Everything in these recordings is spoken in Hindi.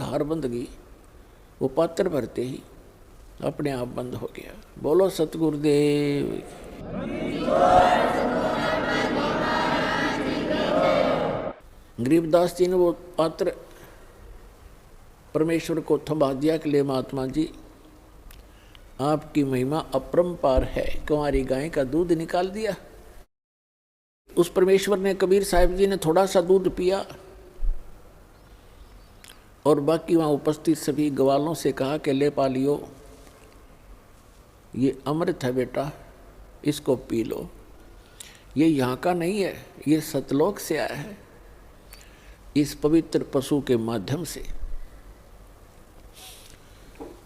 धार बंध गई, वो पात्र भरते ही अपने आप बंद हो गया। बोलो सतगुरुदेव। गरीबदास जी ने वो पात्र परमेश्वर को थमा दिया कि ले महात्मा जी, आपकी महिमा अपरंपार है। कुंवारी गाय का दूध निकाल दिया। उस परमेश्वर ने, कबीर साहिब जी ने थोड़ा सा दूध पिया और बाकी वहाँ उपस्थित सभी ग्वालों से कहा कि ले पा लियो, ये अमृत है बेटा, इसको पी लो। ये यहाँ का नहीं है, ये सतलोक से आया है, इस पवित्र पशु के माध्यम से।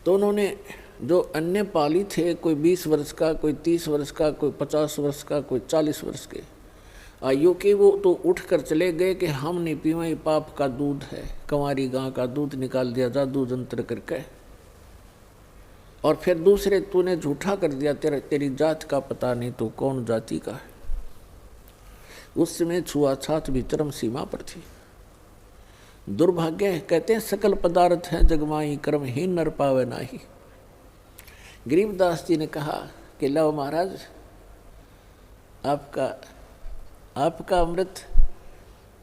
तो उन्होंने जो अन्य पाली थे, कोई 20 वर्ष का, कोई 30 वर्ष का, कोई 50 वर्ष का, कोई 40 वर्ष के आयु के, वो तो उठ कर चले गए कि हम नहीं पीवा, ये पाप का दूध है। कंवारी गां का दूध निकाल दिया जादू जंत्र करके। और फिर दूसरे, तूने झूठा कर दिया, तेरी जात का पता नहीं, तो कौन जाति का है। उस समय छुआछात भी चरम सीमा पर थी। दुर्भाग्य है, कहते हैं सकल पदार्थ है जगमाई, कर्महीन नर पावे नाही। गरीबदास जी ने कहा कि लो महाराज, आपका अमृत,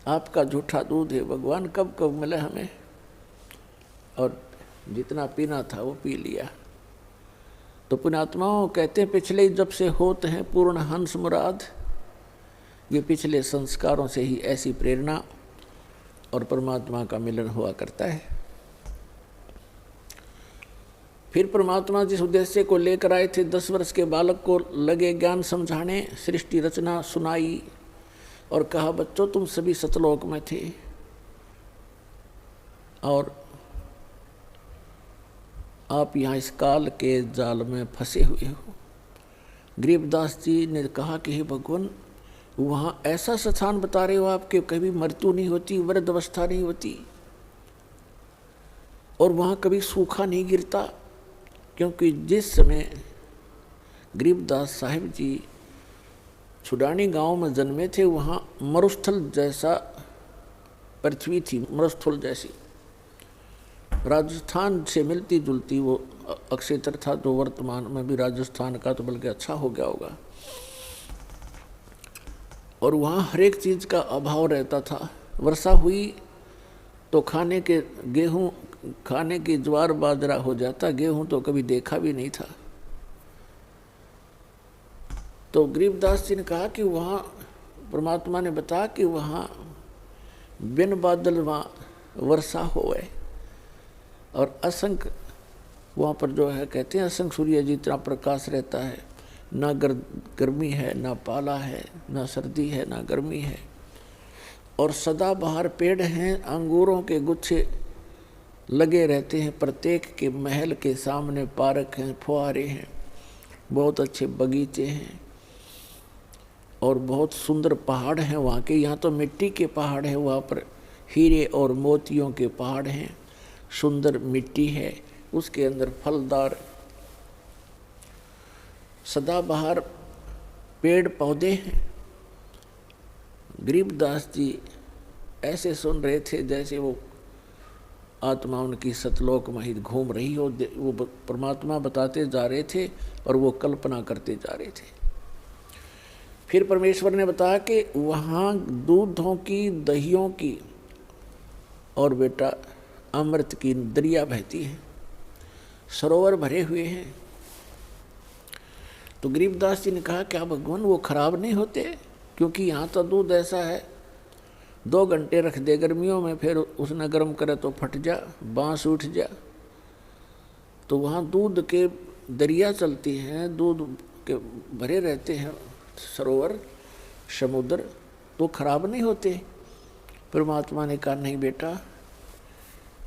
आपका झूठा दूध है, भगवान कब कब मिले हमें। और जितना पीना था वो पी लिया। तो पुण्यात्माओं कहते हैं, पिछले जब से होते हैं पूर्ण हंस मुराद। ये पिछले संस्कारों से ही ऐसी प्रेरणा और परमात्मा का मिलन हुआ करता है। फिर परमात्मा जिस उद्देश्य को लेकर आए थे, 10 वर्ष के बालक को लगे ज्ञान समझाने, सृष्टि रचना सुनाई और कहा, बच्चों तुम सभी सतलोक में थे और आप यहाँ इस काल के जाल में फंसे हुए हो। गरीबदास जी ने कहा कि हे भगवान, वहाँ ऐसा स्थान बता रहे हो आप कि कभी मृत्यु नहीं होती, वृद्ध अवस्था नहीं होती, और वहाँ कभी सूखा नहीं गिरता। क्योंकि जिस समय गरीबदास साहिब जी छुडानी गांव में जन्मे थे, वहाँ मरुस्थल जैसा पृथ्वी थी, मरुस्थल जैसी। राजस्थान से मिलती जुलती वो अक्षेत्र था, जो वर्तमान में भी राजस्थान का तो बल्कि अच्छा हो गया होगा। और वहाँ हर एक चीज़ का अभाव रहता था। वर्षा हुई तो खाने के गेहूँ, खाने की ज्वार बाजरा हो जाता, गेहूँ तो कभी देखा भी नहीं था। तो गरीबदास जी ने कहा कि वहाँ परमात्मा ने बताया कि वहाँ बिन बादल वहाँ वर्षा होए, और असंख्य वहाँ पर जो है, कहते हैं असंख्य सूर्य जितना प्रकाश रहता है, ना गर्मी है, ना पाला है, ना सर्दी है, ना गर्मी है। और सदाबहार पेड़ हैं, अंगूरों के गुच्छे लगे रहते हैं, प्रत्येक के महल के सामने पार्क हैं, फुहारे हैं, बहुत अच्छे बगीचे हैं और बहुत सुंदर पहाड़ हैं वहाँ के। यहाँ तो मिट्टी के पहाड़ हैं, वहाँ पर हीरे और मोतियों के पहाड़ हैं, सुंदर मिट्टी है, उसके अंदर फलदार सदाबहार पेड़ पौधे हैं। गरीबदास जी ऐसे सुन रहे थे जैसे वो आत्मा उनकी सतलोक में ही घूम रही हो। वो परमात्मा बताते जा रहे थे और वो कल्पना करते जा रहे थे। फिर परमेश्वर ने बताया कि वहाँ दूधों की, दहियों की और बेटा अमृत की दरिया बहती है, सरोवर भरे हुए हैं। तो गरीबदास जी ने कहा, क्या भगवान वो खराब नहीं होते? क्योंकि यहाँ तो दूध ऐसा है, 2 घंटे रख दे गर्मियों में, फिर उसने गर्म करे तो फट जा, बांस उठ जा। तो वहाँ दूध के दरिया चलती हैं, दूध के भरे रहते हैं सरोवर, समुद्र, तो खराब नहीं होते। परमात्मा ने कहा, नहीं बेटा,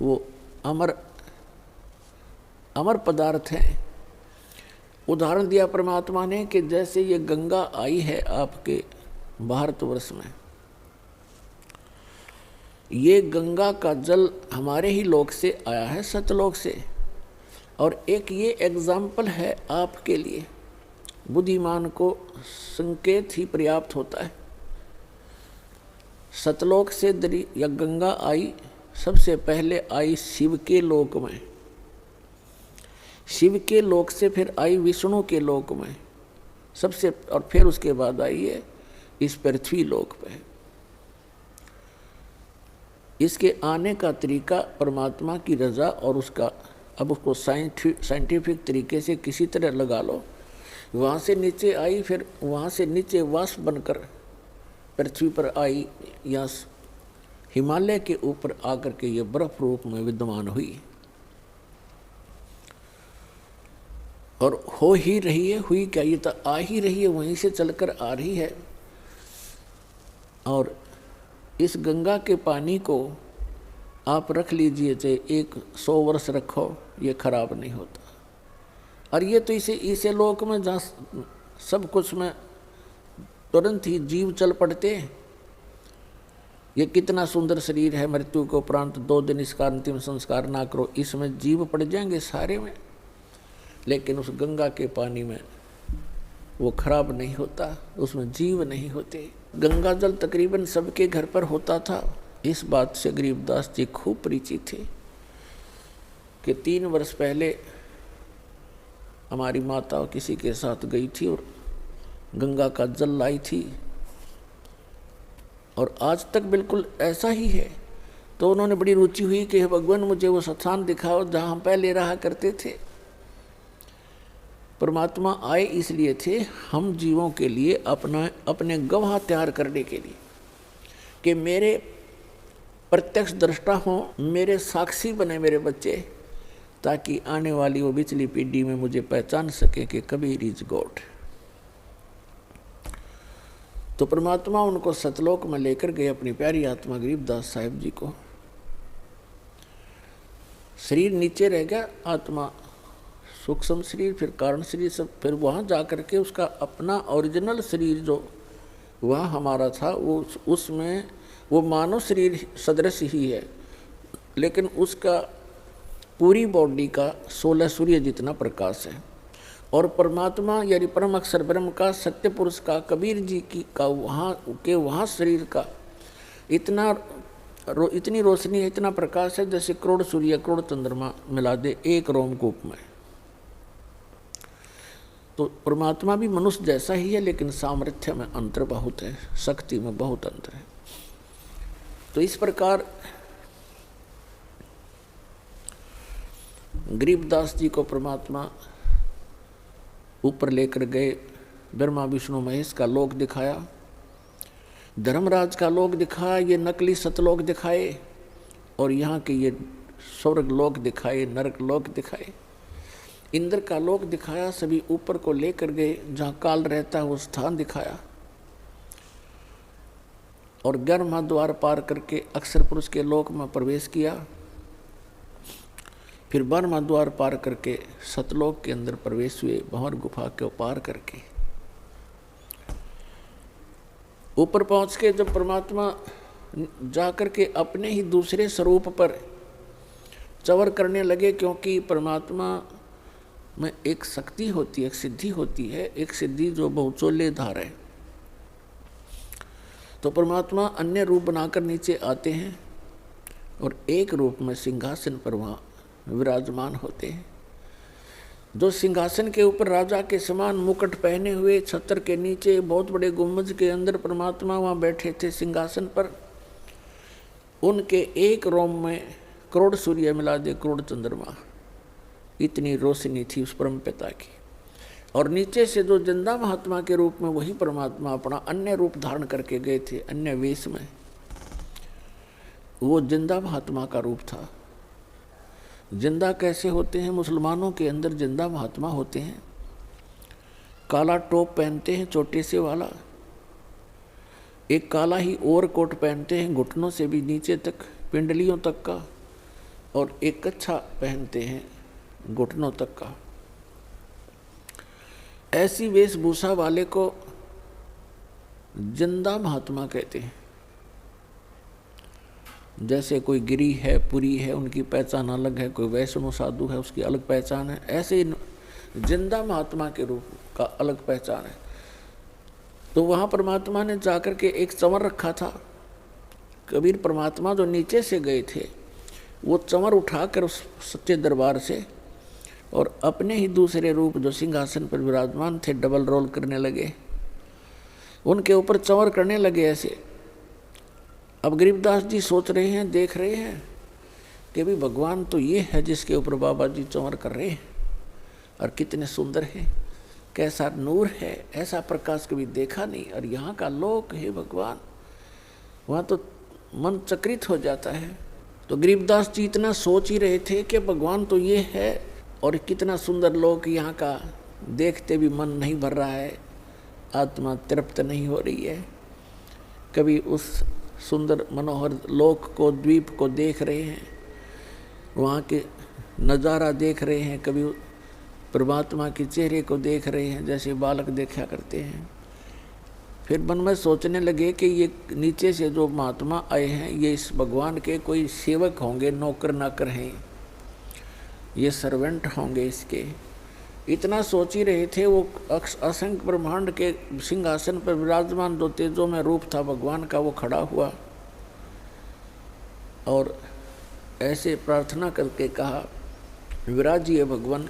वो अमर पदार्थ हैं। उदाहरण दिया परमात्मा ने कि जैसे ये गंगा आई है आपके भारतवर्ष में, ये गंगा का जल हमारे ही लोक से आया है, सतलोक से। और एक ये एग्जाम्पल है आपके लिए, बुद्धिमान को संकेत ही पर्याप्त होता है। सतलोक से या गंगा आई सबसे पहले आई शिव के लोक में, शिव के लोक से फिर आई विष्णु के लोक में सबसे, और फिर उसके बाद आई है इस पृथ्वी लोक पे। इसके आने का तरीका परमात्मा की रजा और उसका, अब उसको साइंटिफिक तरीके से किसी तरह लगा लो। वहाँ से नीचे आई, फिर वहाँ से नीचे वाष्प बनकर पृथ्वी पर आई, या हिमालय के ऊपर आकर के ये बर्फ रूप में विद्यमान हुई और हो ही रही है। हुई क्या, ये तो आ ही रही है, वहीं से चलकर आ रही है। और इस गंगा के पानी को आप रख लीजिए, चाहे 100 वर्ष रखो, ये खराब नहीं होता। और ये तो इसे लोक में जहाँ सब कुछ में तुरंत ही जीव चल पड़ते हैं। ये कितना सुंदर शरीर है, मृत्यु के उपरांत 2 दिन इसका अंतिम संस्कार ना करो, इसमें जीव पड़ जाएंगे सारे में। लेकिन उस गंगा के पानी में वो खराब नहीं होता, उसमें जीव नहीं होते। गंगा जल तकरीबन सबके घर पर होता था। इस बात से गरीबदास जी खूब परिचित थे कि 3 वर्ष पहले हमारी माता किसी के साथ गई थी और गंगा का जल लाई थी, और आज तक बिल्कुल ऐसा ही है। तो उन्होंने बड़ी रुचि हुई कि भगवान मुझे वो स्थान दिखाओ जहाँ हम पहले रहा करते थे। परमात्मा आए इसलिए थे, हम जीवों के लिए अपने गवाह तैयार करने के लिए, कि मेरे प्रत्यक्ष दृष्टा हों, मेरे साक्षी बने मेरे बच्चे, ताकि आने वाली वो पिछली पीढ़ी में मुझे पहचान सके कि कबीर इज गॉड। तो परमात्मा उनको सतलोक में लेकर गए, अपनी प्यारी आत्मा गरीबदास साहिब जी को। शरीर नीचे रह गया, आत्मा सूक्ष्म शरीर, फिर कारण शरीर, सब फिर वहाँ जा कर के उसका अपना ओरिजिनल शरीर जो वहाँ हमारा था, वो उसमें वो मानव शरीर सदृश ही है, लेकिन उसका पूरी बॉडी का 16 सूर्य जितना प्रकाश है। और परमात्मा यानी परम अक्षर ब्रह्म का, सत्य पुरुष का, कबीर जी की का वहाँ शरीर का इतनी रोशनी है, इतना प्रकाश है, जैसे करोड़ सूर्य करोड़ चंद्रमा मिला दे एक रोमकूप में। तो परमात्मा भी मनुष्य जैसा ही है, लेकिन सामर्थ्य में अंतर बहुत है, शक्ति में बहुत अंतर है। तो इस प्रकार गरीबदास जी को परमात्मा ऊपर लेकर गए, ब्रह्मा विष्णु महेश का लोक दिखाया, धर्मराज का लोक दिखाया, ये नकली सतलोक दिखाए, और यहाँ के ये स्वर्ग लोक दिखाए, नरक लोक दिखाए, इंद्र का लोक दिखाया, सभी ऊपर को लेकर गए, जहाँ काल रहता है वो स्थान दिखाया, और 11वां द्वार पार करके अक्षर पुरुष के लोक में प्रवेश किया। फिर 12वां द्वार पार करके सतलोक के अंदर प्रवेश हुए, भंवर गुफा के पार करके। ऊपर पहुंच के जब परमात्मा जाकर के अपने ही दूसरे स्वरूप पर चवर करने लगे, क्योंकि परमात्मा में एक शक्ति होती है, एक सिद्धि होती है, एक सिद्धि जो बहुचोले धार है। तो परमात्मा अन्य रूप बनाकर नीचे आते हैं और एक रूप में सिंहासन पर वहाँ विराजमान होते हैं। जो सिंहासन के ऊपर राजा के समान मुकुट पहने हुए, छत्र के नीचे बहुत बड़े गुम्बज के अंदर परमात्मा वहाँ बैठे थे सिंहासन पर, उनके एक रोम में करोड़ सूर्य मिला दे करोड़ चंद्रमा, इतनी रोशनी थी उस परम पिता की। और नीचे से जो जिंदा महात्मा के रूप में वही परमात्मा अपना अन्य रूप धारण करके गए थे, अन्य वेश में, वो जिंदा महात्मा का रूप था। जिंदा कैसे होते हैं? मुसलमानों के अंदर जिंदा महात्मा होते हैं, काला टोप पहनते हैं छोटे से वाला, एक काला ही ओवर कोट पहनते हैं घुटनों से भी नीचे तक, पिंडलियों तक का, और एक कच्छा पहनते हैं घुटनों तक का। ऐसी वेशभूषा वाले को जिंदा महात्मा कहते हैं। जैसे कोई गिरी है, पुरी है, उनकी पहचान अलग है, कोई वैष्णव साधु है, उसकी अलग पहचान है, ऐसे ही जिंदा महात्मा के रूप का अलग पहचान है। तो वहाँ परमात्मा ने जाकर के एक चंवर रखा था। कबीर परमात्मा जो नीचे से गए थे, वो चंवर उठाकर उस सच्चे दरबार से और अपने ही दूसरे रूप जो सिंहासन पर विराजमान थे डबल रोल करने लगे, उनके ऊपर चंवर करने लगे ऐसे। अब गरीबदास जी सोच रहे हैं, देख रहे हैं कि भी भगवान तो ये है जिसके ऊपर बाबा जी चंवर कर रहे हैं, और कितने सुंदर है, कैसा नूर है, ऐसा प्रकाश कभी देखा नहीं, और यहाँ का लोक है भगवान, वहाँ तो मन चक्रित हो जाता है। तो गरीबदास जी इतना सोच ही रहे थे कि भगवान तो ये है, और कितना सुंदर लोक यहाँ का, देखते भी मन नहीं भर रहा है, आत्मा तृप्त नहीं हो रही है। कभी उस सुंदर मनोहर लोक को, द्वीप को देख रहे हैं, वहाँ के नज़ारा देख रहे हैं, कभी परमात्मा के चेहरे को देख रहे हैं जैसे बालक देखा करते हैं। फिर मन में सोचने लगे कि ये नीचे से जो महात्मा आए हैं ये इस भगवान के कोई सेवक होंगे, नौकर नाकर हैं, ये सर्वेंट होंगे इसके। इतना सोच ही रहे थे। वो असंख्य ब्रह्मांड के सिंहासन पर विराजमान जो तेजों में रूप था भगवान का, वो खड़ा हुआ और ऐसे प्रार्थना करके कहा, विराजिए भगवान।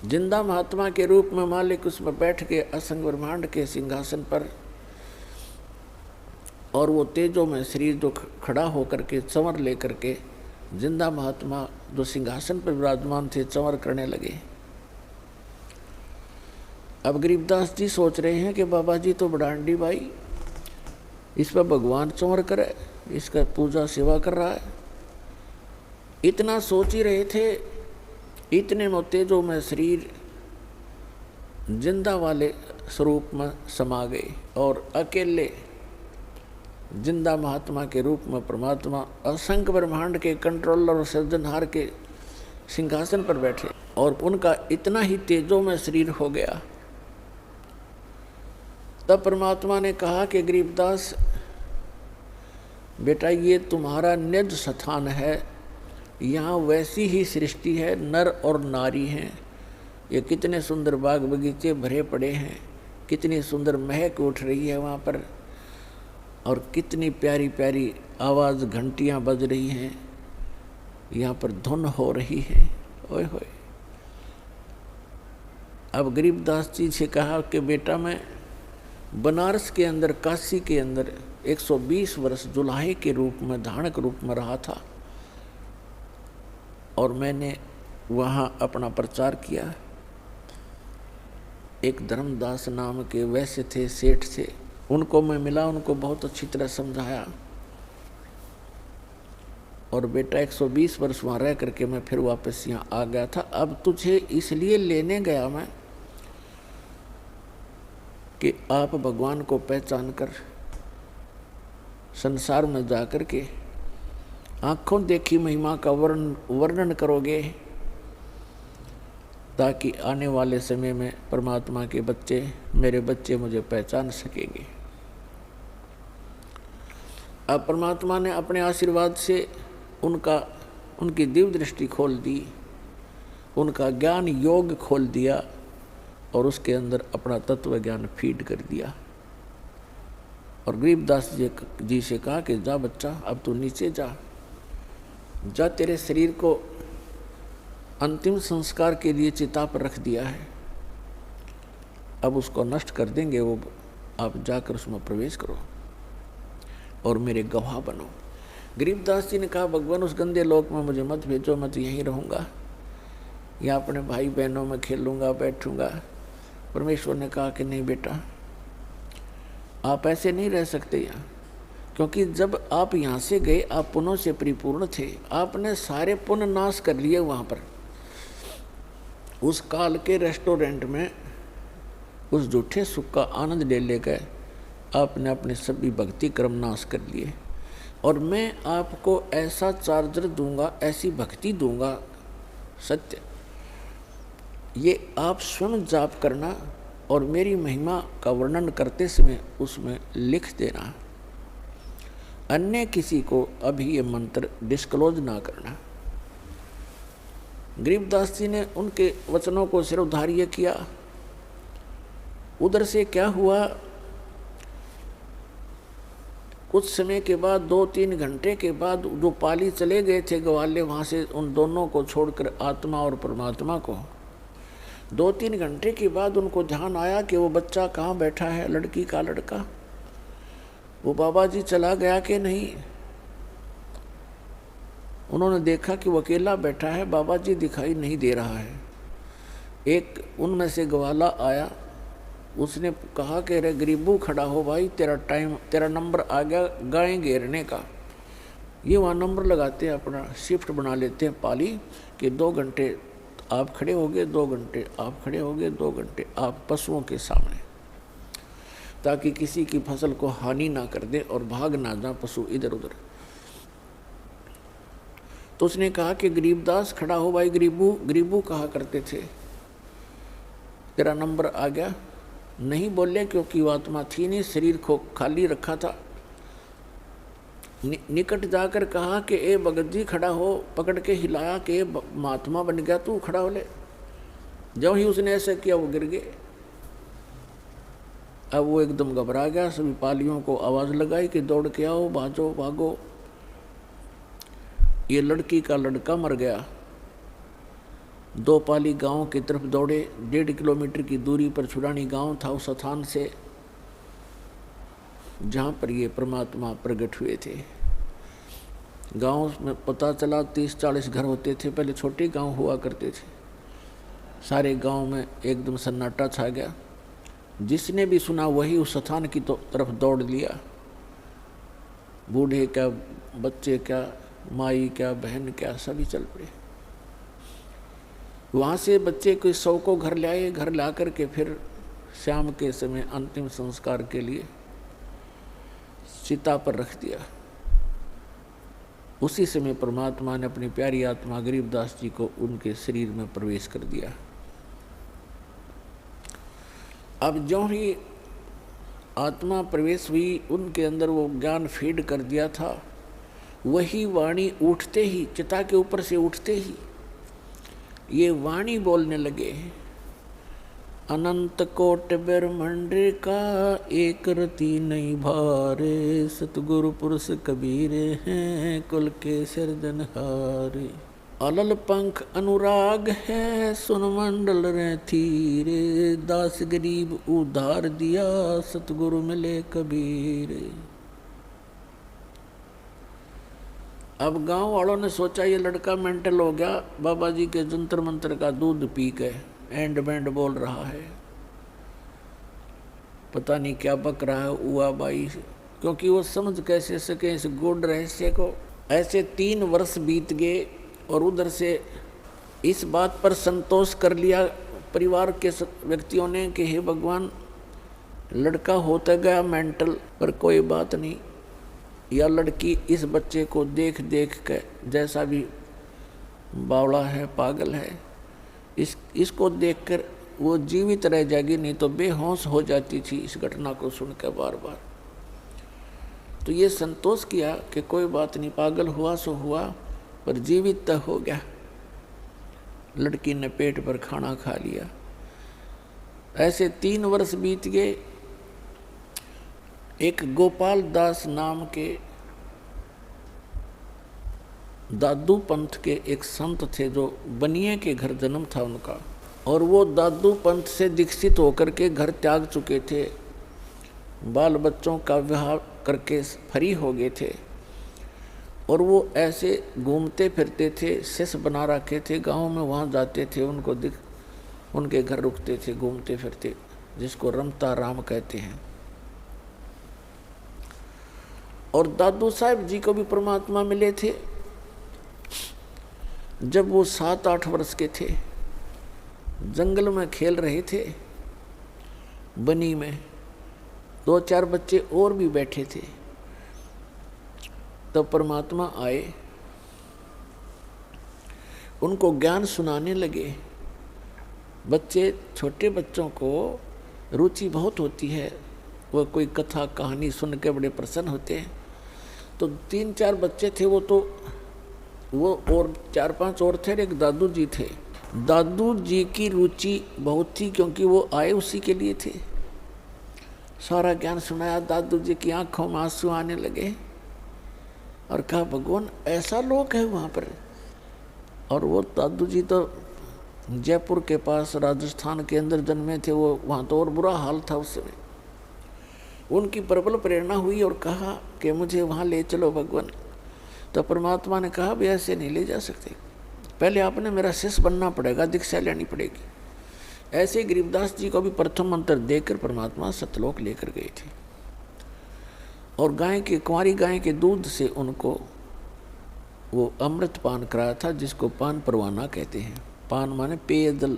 जिंदा महात्मा के रूप में मालिक उसमें बैठ के असंख्य ब्रह्मांड के सिंहासन पर, और वो तेजों में शरीर जो खड़ा होकर के चंवर लेकर के जिंदा महात्मा जो सिंहासन पर विराजमान थे चंवर करने लगे। अब गरीबदास जी सोच रहे हैं कि बाबा जी तो बड़ांडी भाई, इस पर भगवान चंवर करे, इसका पूजा सेवा कर रहा है। इतना सोच ही रहे थे, इतने में तेजों में शरीर जिंदा वाले स्वरूप में समा गए और अकेले जिंदा महात्मा के रूप में परमात्मा असंख्य ब्रह्मांड के कंट्रोलर और सृजनहार के सिंहासन पर बैठे, और उनका इतना ही तेजों में शरीर हो गया। तब परमात्मा ने कहा कि गरीबदास बेटा, ये तुम्हारा निज स्थान है, यहाँ वैसी ही सृष्टि है, नर और नारी हैं, ये कितने सुंदर बाग बगीचे भरे पड़े हैं, कितनी सुंदर महक उठ रही है वहाँ पर, और कितनी प्यारी प्यारी आवाज़ घंटियाँ बज रही हैं, यहाँ पर धुन हो रही है। ओए होए। अब गरीबदास जी से कहा कि बेटा, मैं बनारस के अंदर, काशी के अंदर 120 वर्ष जुलाहे के रूप में, धानक रूप में रहा था, और मैंने वहाँ अपना प्रचार किया। एक धर्मदास नाम के वैश्य थे, सेठ थे, उनको मैं मिला, उनको बहुत अच्छी तरह समझाया, और बेटा 120 वर्ष वहाँ रह करके मैं फिर वापस यहाँ आ गया था। अब तुझे इसलिए लेने गया मैं कि आप भगवान को पहचान कर संसार में जा कर के आँखों देखी महिमा का वर्णन करोगे, ताकि आने वाले समय में परमात्मा के बच्चे, मेरे बच्चे मुझे पहचान सकेंगे। अब परमात्मा ने अपने आशीर्वाद से उनकी दिव्य दृष्टि खोल दी, उनका ज्ञान योग खोल दिया, और उसके अंदर अपना तत्व ज्ञान फीड कर दिया। और गरीबदास जी से कहा कि जा बच्चा, अब तू नीचे जा, तेरे शरीर को अंतिम संस्कार के लिए चिता पर रख दिया है, अब उसको नष्ट कर देंगे वो, आप जाकर उसमें प्रवेश करो और मेरे गवाह बनो। गरीबदास जी ने कहा, भगवान उस गंदे लोक में मुझे मत भेजो, मैं तो यहीं रहूँगा, यहाँ अपने भाई बहनों में खेलूँगा, बैठूँगा। परमेश्वर ने कहा कि नहीं बेटा, आप ऐसे नहीं रह सकते यहाँ, क्योंकि जब आप यहाँ से गए आप पुण्यों से परिपूर्ण थे, आपने सारे पुण्य नाश कर लिए वहाँ पर, उस काल के रेस्टोरेंट में उस झूठे सुख का आनंद ले लेकर आपने अपने सभी भक्ति कर्म नाश कर लिए, और मैं आपको ऐसा चार्जर दूंगा, ऐसी भक्ति दूंगा, सत्य, ये आप स्वयं जाप करना और मेरी महिमा का वर्णन करते समय उसमें लिख देना, अन्य किसी को अभी ये मंत्र डिस्क्लोज ना करना। गरीबदास जी ने उनके वचनों को सिरोधार्य किया। उधर से क्या हुआ, कुछ समय के बाद 2-3 घंटे के बाद जो पाली चले गए थे ग्वाले, वहाँ से उन दोनों को छोड़कर, आत्मा और परमात्मा को, 2-3 घंटे के बाद उनको ध्यान आया कि वो बच्चा कहाँ बैठा है, लड़की का लड़का, वो बाबा जी चला गया कि नहीं। उन्होंने देखा कि वो अकेला बैठा है, बाबा जी दिखाई नहीं दे रहा है। एक उनमें से ग्वाला आया, उसने कहा कि रे गरीबू खड़ा हो भाई, तेरा नंबर आ गया गाय घेरने का। ये वहाँ नंबर लगाते हैं, अपना शिफ्ट बना लेते हैं पाली कि 2 घंटे आप खड़े होगे, 2 घंटे आप खड़े होगे, 2 घंटे आप पशुओं के सामने, ताकि किसी की फसल को हानि ना कर दे और भाग ना जाए पशु इधर उधर। तो उसने कहा कि गरीबदास खड़ा हो भाई, गरीबू कहा करते थे, तेरा नंबर आ गया। नहीं बोले क्योंकि वो आत्मा थी नहीं, शरीर को खाली रखा था। निकट जाकर कहा कि ए भगत जी खड़ा हो, पकड़ के हिलाया कि महात्मा बन गया तू, खड़ा हो ले। जब ही उसने ऐसा किया वो गिर गए। अब वो एकदम घबरा गया, सभी पालियों को आवाज़ लगाई कि दौड़ के आओ, भागो भागो, ये लड़की का लड़का मर गया। 2 पाली गांव की तरफ दौड़े। 1.5 किलोमीटर की दूरी पर छुड़ानी गांव था उस स्थान से जहाँ पर ये परमात्मा प्रकट हुए थे। गांव में पता चला 30-40 घर होते थे, पहले छोटे गांव हुआ करते थे। सारे गांव में एकदम सन्नाटा छा गया। जिसने भी सुना वही उस स्थान की तरफ दौड़ लिया। बूढ़े क्या, बच्चे क्या, माई क्या, बहन क्या, सभी चल पड़े। वहाँ से बच्चे कोई 100 को घर ले आए। घर ला कर के फिर शाम के समय अंतिम संस्कार के लिए चिता पर रख दिया। उसी समय परमात्मा ने अपनी प्यारी आत्मा गरीबदास जी को उनके शरीर में प्रवेश कर दिया। अब जो ही आत्मा प्रवेश हुई, उनके अंदर वो ज्ञान फीड कर दिया था। वही वाणी उठते ही, चिता के ऊपर से उठते ही ये वाणी बोलने लगे, अनंत कोट ब्रह्मांड का एक रति नहीं भारे, सतगुरु पुरुष कबीरे हैं कुल के सिरजनहारे। अलल पंख अनुराग है सुन मंडल रे थीरे, दास गरीब उधार दिया सतगुरु मिले कबीरे। अब गांव वालों ने सोचा ये लड़का मेंटल हो गया, बाबा जी के जंतर मंत्र का दूध पी के एंड बैंड बोल रहा है, पता नहीं क्या बक रहा है उआ बाई, क्योंकि वो समझ कैसे सके इस गूढ़ रहस्य को। ऐसे 3 वर्ष बीत गए और उधर से इस बात पर संतोष कर लिया परिवार के व्यक्तियों ने कि हे भगवान, लड़का होता गया मेंटल, पर कोई बात नहीं, या लड़की इस बच्चे को देख देख के, जैसा भी बावड़ा है, पागल है, इसको देखकर वो जीवित रह जाएगी, नहीं तो बेहोश हो जाती थी इस घटना को सुनकर बार बार। तो ये संतोष किया कि कोई बात नहीं, पागल हुआ सो हुआ, पर जीवित तो हो गया। लड़की ने पेट पर खाना खा लिया। ऐसे 3 वर्ष बीत गए। एक गोपाल दास नाम के दादू पंथ के एक संत थे, जो बनिए के घर जन्म था उनका, और वो दादू पंथ से दीक्षित होकर के घर त्याग चुके थे, बाल बच्चों का विवाह करके फ्री हो गए थे, और वो ऐसे घूमते फिरते थे, शिष्य बना रखे थे गांव में, वहाँ जाते थे, उनके घर रुकते थे, घूमते फिरते, जिसको रमता राम कहते हैं। और दादू साहब जी को भी परमात्मा मिले थे जब वो 7-8 वर्ष के थे। जंगल में खेल रहे थे, बनी में 2-4 बच्चे और भी बैठे थे। तब परमात्मा आए, उनको ज्ञान सुनाने लगे। बच्चे, छोटे बच्चों को रुचि बहुत होती है, वो कोई कथा कहानी सुन के बड़े प्रसन्न होते हैं। तो 3-4 बच्चे थे वो और 4-5 और थे, एक दादू जी थे। दादू जी की रुचि बहुत थी, क्योंकि वो आए उसी के लिए थे। सारा ज्ञान सुनाया। दादू जी की आंखों में आंसू आने लगे और कहा भगवान ऐसा लोक है वहाँ पर। और वो दादू जी तो जयपुर के पास राजस्थान के अंदर जन्मे थे, वो वहाँ तो और बुरा हाल था उस समय। उनकी प्रबल प्रेरणा हुई और कहा कि मुझे वहाँ ले चलो भगवान। तो परमात्मा ने कहा भी ऐसे नहीं ले जा सकते, पहले आपने मेरा शिष्य बनना पड़ेगा, दीक्षा लेनी पड़ेगी। ऐसे ही गरीबदास जी को भी प्रथम मंत्र देकर परमात्मा सतलोक लेकर गए थे और गाय के कुंवारी गाय के दूध से उनको वो अमृत पान कराया था, जिसको पान परवाना कहते हैं। पान माने पेय जल,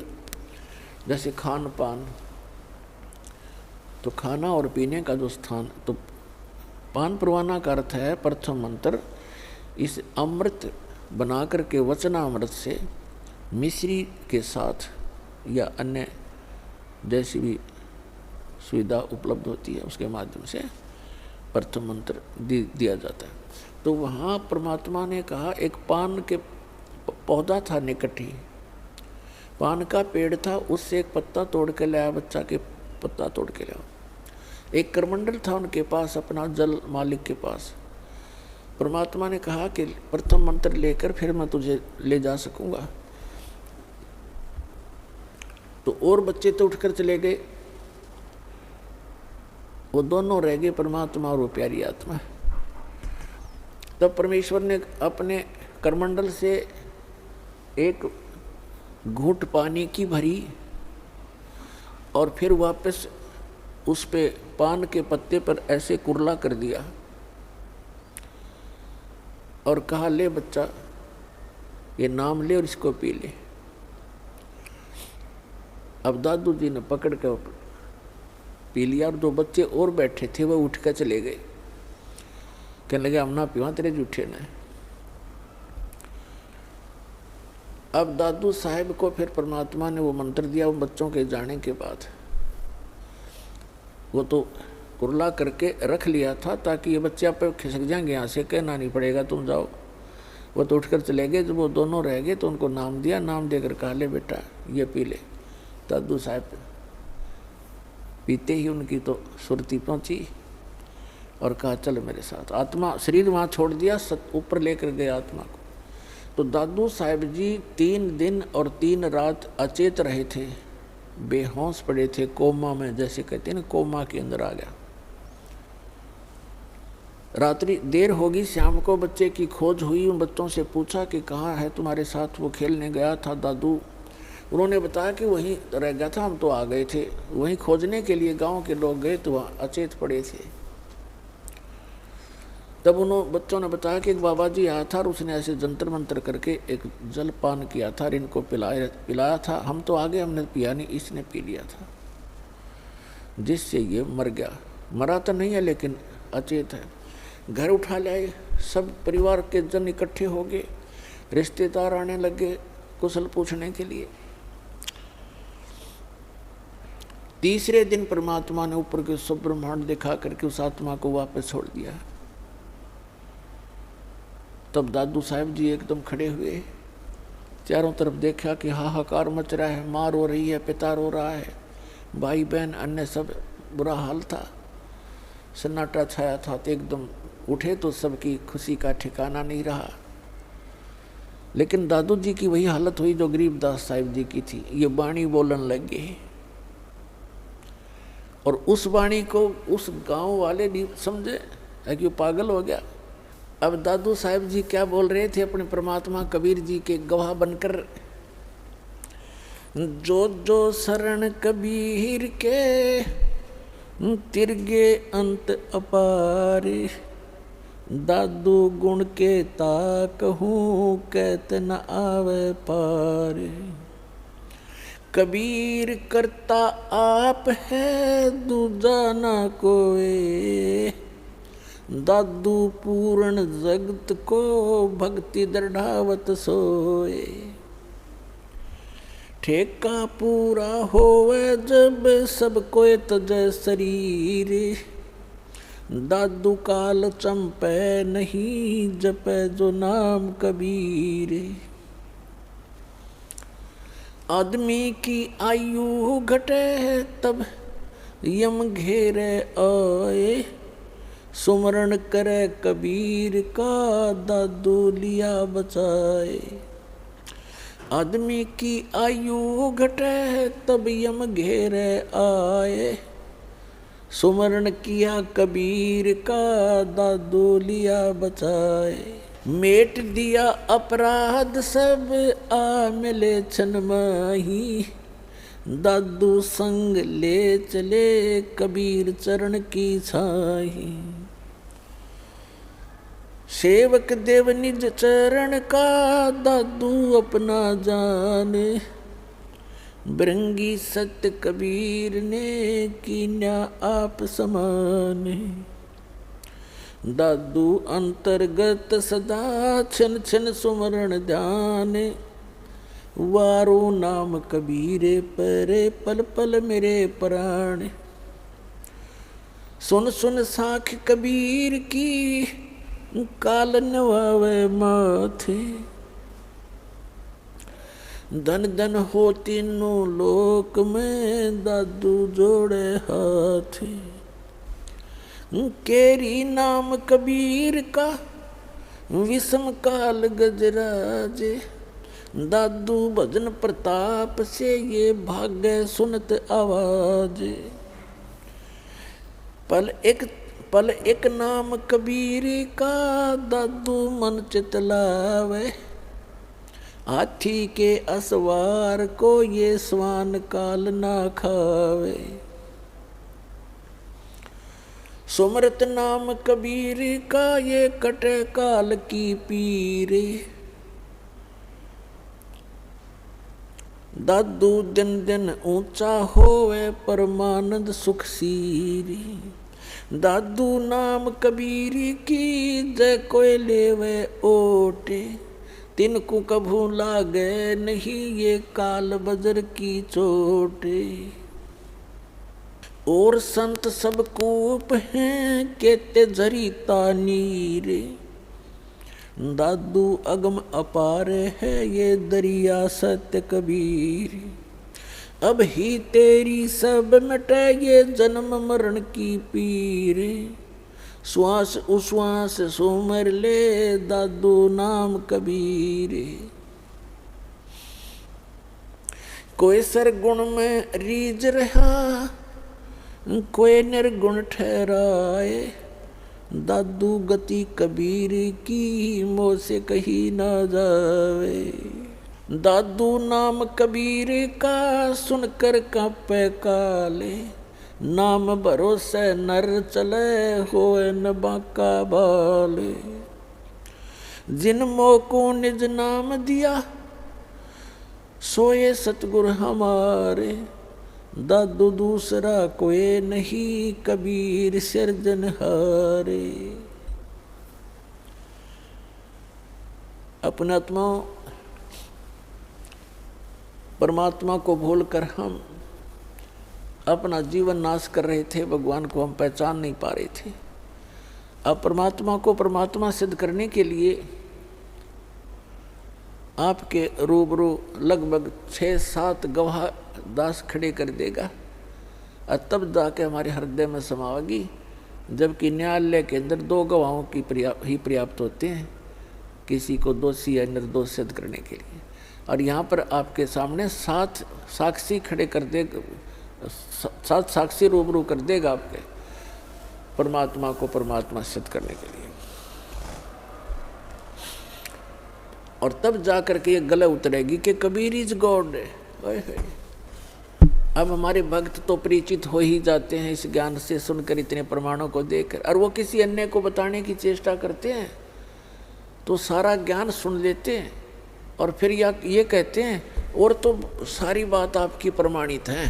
जैसे खान पान, तो खाना और पीने का जो स्थान, तो पान परवाना का अर्थ है प्रथम मंत्र इस अमृत बना करके वचनामृत से मिश्री के साथ या अन्य जैसी भी सुविधा उपलब्ध होती है उसके माध्यम से प्रथम मंत्र दिया जाता है। तो वहाँ परमात्मा ने कहा एक पान के पौधा था निकट ही, पान का पेड़ था, उससे एक पत्ता तोड़ के लाया, बच्चा के पत्ता तोड़ के लाया। एक करमंडल था उनके पास अपना, जल मालिक के पास। परमात्मा ने कहा कि प्रथम मंत्र लेकर फिर मैं तुझे ले जा सकूंगा। तो और बच्चे तो उठकर चले गए, वो दोनों रह गए, परमात्मा और वो प्यारी आत्मा। तब परमेश्वर ने अपने करमंडल से एक घूंट पानी की भरी और फिर वापस उस पे पान के पत्ते पर ऐसे कुरला कर दिया और कहा ले बच्चा ये नाम ले और इसको पी ले। अब दादू जी ने पकड़ कर पी लिया और दो बच्चे और बैठे थे वो उठ कर चले गए, कहने लगे हम ना पीवा तेरे जूठे ने। अब दादू साहब को फिर परमात्मा ने वो मंत्र दिया, वो बच्चों के जाने के बाद वो तो कुरला करके रख लिया था ताकि ये बच्चे आप खिसक जाएंगे, यहाँ से कहना नहीं पड़ेगा तुम जाओ। वो तो उठकर चले गए। जब वो दोनों रह गए तो उनको नाम दिया, नाम देकर कहा ले बेटा ये पी ले। दादू साहब पीते ही उनकी तो सुरती पहुंची और कहा चल मेरे साथ। आत्मा शरीर वहाँ छोड़ दिया, ऊपर लेकर गए आत्मा को। तो दादू साहब जी 3 दिन और 3 रात अचेत रहे थे, बेहोश पड़े थे, कोमा में, जैसे कहते हैं ना कोमा के अंदर आ गया। रात्रि देर होगी, शाम को बच्चे की खोज हुई। उन बच्चों से पूछा कि कहाँ है तुम्हारे साथ वो खेलने गया था दादू। उन्होंने बताया कि वहीं रह गया था, हम तो आ गए थे। वहीं खोजने के लिए गांव के लोग गए तो वहाँ अचेत पड़े थे। तब उन्होंने बच्चों ने बताया कि एक बाबा जी आया था और उसने ऐसे जंतर मंतर करके एक जल पान किया था और इनको पिलाया था। हम तो आगे हमने पिया नहीं, इसने पी लिया था, जिससे ये मर गया। मरा तो नहीं है लेकिन अचेत है। घर उठा लाए, सब परिवार के जन इकट्ठे हो गए, रिश्तेदार आने लगे कुशल पूछने के लिए। तीसरे दिन परमात्मा ने ऊपर के सब ब्रह्मांड दिखा करके उस आत्मा को वापस छोड़ दिया। तब दादू साहब जी एकदम खड़े हुए, चारों तरफ देखा कि हाहाकार मच रहा है, माँ रो रही है, पिता रो रहा है, भाई बहन अन्य सब बुरा हाल था, सन्नाटा छाया था। तो एकदम उठे तो सबकी खुशी का ठिकाना नहीं रहा। लेकिन दादू जी की वही हालत हुई जो गरीबदास साहिब जी की थी। ये वाणी बोलन लग गए और उस वाणी को उस गांव वाले नहीं समझे कि वो पागल हो गया। अब दादू साहब जी क्या बोल रहे थे अपने परमात्मा कबीर जी के गवाह बनकर, जो जो शरण कबीर के तिरगे अंत अपार, दादू गुण के ताकहूँ कहत न आवे पार। कबीर करता आप है दूजा न कोई, दादू पूर्ण जगत को भक्ति दृढ़ावत सोए। ठेका पूरा होवे जब सब कोई तजय शरीर, दादू काल चंपे नहीं जपे जो नाम कबीर। आदमी की आयु घटे तब यम घेरे आए, सुमरण करे कबीर का, दादू लिया बचाए। आदमी की आयु घटे तब यम घेरे आए, सुमरण किया कबीर का, दादू लिया बचाए। मेट दिया अपराध सब, आ मिले छन माही, दादू संग ले चले कबीर चरण की छाही। सेवक देव निज चरण का, दादू अपना जाने, बरंगी सत्य कबीर ने कीन्या आप समाने। दादू अंतर्गत सदा छन छन सुमरण ध्यान, वारो नाम कबीरे परे पल पल मेरे प्राण। सुन सुन साख कबीर की, काल नवावे माथे, धन धन हो तीनों लोक में, दादू जोड़े हाथे। केरी नाम कबीर का, विषम काल गजराजे, दादू भजन प्रताप से ये भागे सुनत आवाज। पल एक नाम कबीर का, दादू मन चित लावे, हाथी के असवार को ये स्वान काल ना खावे। सुमरत नाम कबीर का, ये कटे काल की पीरे, दादू दिन दिन ऊंचा होवे परमानंद सुख सीरी। दादू नाम कबीर की, जय कोई लेवे ओटे, तिनको कभू लागे नहीं ये काल बजर की चोटे। और संत सब कूप हैं केते झरीता नीरे, दादू अगम अपार है ये दरिया सत्य कबीर। अब ही तेरी सब मिटे ये जन्म मरण की पीर, श्वास उश्वास सुमर ले दादू नाम कबीर। कोई सरगुण में रीझ रहा, कोई निर्गुण ठहराए, दादू गति कबीर की मोह से कही ना जावे। दादू नाम कबीर का सुनकर कांपे काले, नाम भरोसे नर चले होए न बाका बाले। जिन मोह को निज नाम दिया, सोए सतगुरु हमारे, दादू दूसरा कोई नहीं कबीर सिरजनहारे। अपने आत्मा परमात्मा को भूलकर हम अपना जीवन नाश कर रहे थे, भगवान को हम पहचान नहीं पा रहे थे। अब परमात्मा को परमात्मा सिद्ध करने के लिए आपके रूबरू लगभग 6-7 गवाह दास खड़े कर देगा, और तब जाके हमारे हृदय में समाएगी। जबकि न्यायालय के अंदर 2 गवाहों की ही पर्याप्त होते हैं किसी को दोषी या निर्दोष सिद्ध करने के लिए। और यहाँ पर आपके सामने 7 साक्षी खड़े कर देगा, 7 साक्षी रूबरू कर देगा आपके परमात्मा को परमात्मा सिद्ध करने के लिए। और तब जाकर के ये गले उतरेगी कि कबीर इज गॉड। अब हमारे भक्त तो परिचित हो ही जाते हैं इस ज्ञान से, सुनकर इतने प्रमाणों को देखकर, और वो किसी अन्य को बताने की चेष्टा करते हैं तो सारा ज्ञान सुन लेते हैं और फिर ये कहते हैं और तो सारी बात आपकी प्रमाणित है,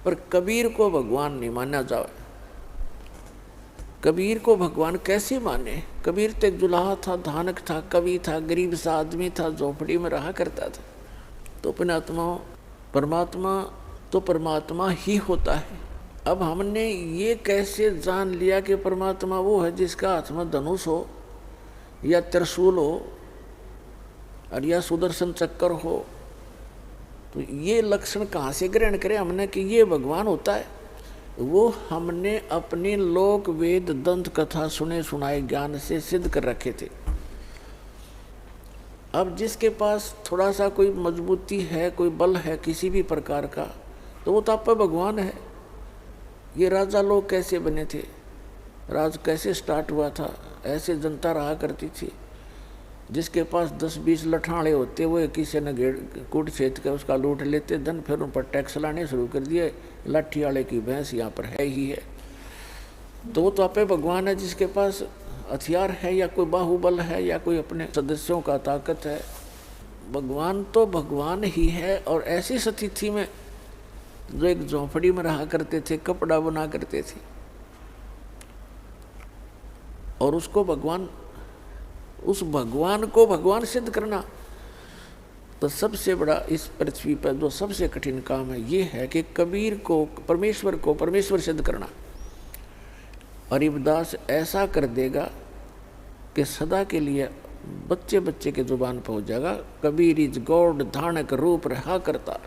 पर कबीर को भगवान नहीं माना जाए। कबीर को भगवान कैसे माने? कबीर तो जुलाहा था, धानक था, कवि था, गरीब सा आदमी था, झोपड़ी में रहा करता था। तो अपने आत्मा परमात्मा तो परमात्मा ही होता है। अब हमने ये कैसे जान लिया कि परमात्मा वो है जिसका हाथ में धनुष हो या त्रिशूल हो और या सुदर्शन चक्कर हो? तो ये लक्षण कहाँ से ग्रहण करें हमने कि ये भगवान होता है? वो हमने अपने लोक वेद दंत कथा सुने सुनाए ज्ञान से सिद्ध कर रखे थे। अब जिसके पास थोड़ा सा कोई मजबूती है, कोई बल है किसी भी प्रकार का, तो वो तो आप भगवान है। ये राजा लोग कैसे बने थे, राज कैसे स्टार्ट हुआ था, ऐसे जनता रहा करती थी। जिसके पास 10-20 लठाड़े होते वो किसी ने घेर कूट छेद के उसका लूट लेते धन, फिर उन पर टैक्स लाने शुरू कर दिए। लाठी वाले की भैंस यहाँ पर है ही है। तो वो तो आपे भगवान है जिसके पास हथियार है या कोई बाहुबल है या कोई अपने सदस्यों का ताकत है। भगवान तो भगवान ही है। और ऐसी स्थिति में जो एक झोंपड़ी में रहा करते थे, कपड़ा बना करते थे, और उसको भगवान, उस भगवान को भगवान सिद्ध करना, तो सबसे बड़ा इस पृथ्वी पर जो सबसे कठिन काम है ये है कि कबीर को परमेश्वर सिद्ध करना। और रविदास ऐसा कर देगा कि सदा के लिए बच्चे बच्चे के जुबान पर हो जाएगा, कबीर इज गॉड धानक रूप रहा करता।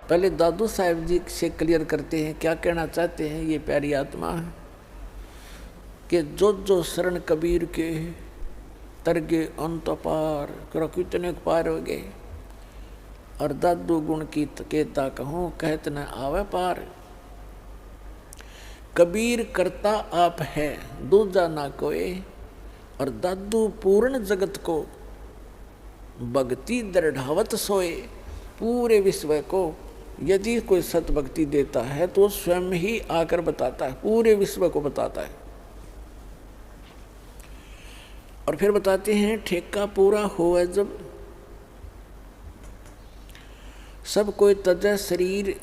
पहले दादू साहब जी से क्लियर करते हैं क्या कहना चाहते हैं ये प्यारी आत्मा है कि जो शरण कबीर के तरगे अंत पार करो, कितने पार हो गए। और दादू गुण की केता कहूँ कहत न आवे पार। कबीर करता आप है दूजा ना कोई, और दादू पूर्ण जगत को भक्ति दृढ़ावत सोए। पूरे विश्व को यदि कोई सत भक्ति देता है तो स्वयं ही आकर बताता है, पूरे विश्व को बताता है। और फिर बताते हैं ठेका पूरा होवे जब, सब कोई तजय शरीर,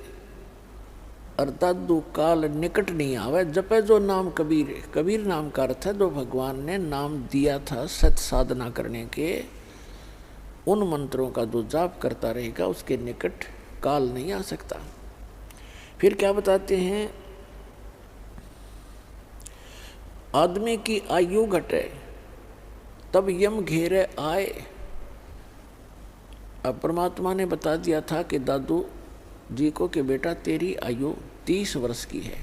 और दादू काल निकट नहीं आवे। जपे जो नाम कबीर, कबीर नाम का अर्थ है जो भगवान ने नाम दिया था सत साधना करने के, उन मंत्रों का जो जाप करता रहेगा उसके निकट काल नहीं आ सकता। फिर क्या बताते हैं, आदमी की आयु घटे तब यम घेरे आए। अब परमात्मा ने बता दिया था कि दादू जी को कि बेटा तेरी आयु 30 वर्ष की है।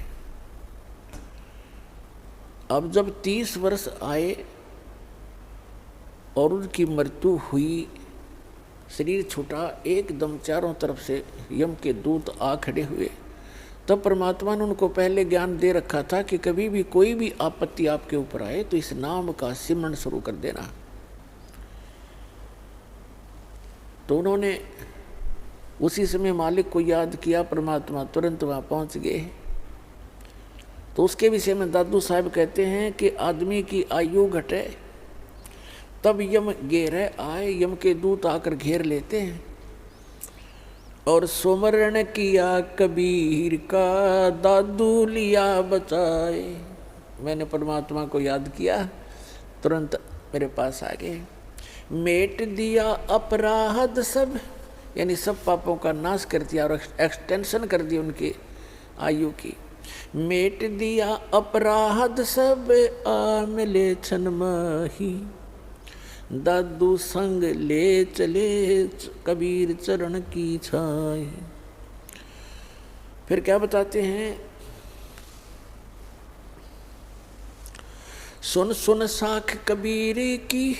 अब जब 30 वर्ष आए और उनकी मृत्यु हुई, शरीर छूटा, एकदम चारों तरफ से यम के दूत आ खड़े हुए, तब परमात्मा ने उनको पहले ज्ञान दे रखा था कि कभी भी कोई भी आपत्ति आपके ऊपर आए तो इस नाम का सिमरण शुरू कर देना। तो उन्होंने उसी समय मालिक को याद किया, परमात्मा तुरंत वहाँ पहुँच गए। तो उसके विषय में दादू साहब कहते हैं कि आदमी की आयु घटे तब यम घेरे आए, यम के दूत आकर घेर लेते हैं। और सुमरण किया कबीर का दादू लिया बचाए। मैंने परमात्मा को याद किया, तुरंत मेरे पास आ गए। मेट दिया अपराध सब, यानी सब पापों का नाश कर दिया और एक्सटेंशन कर दी उनकी आयु की। मेट दिया अपराध सब आ मिले छन माही, दादू संग ले चले कबीर चरण की छाए। फिर क्या बताते हैं, सुन सुन साख कबीर की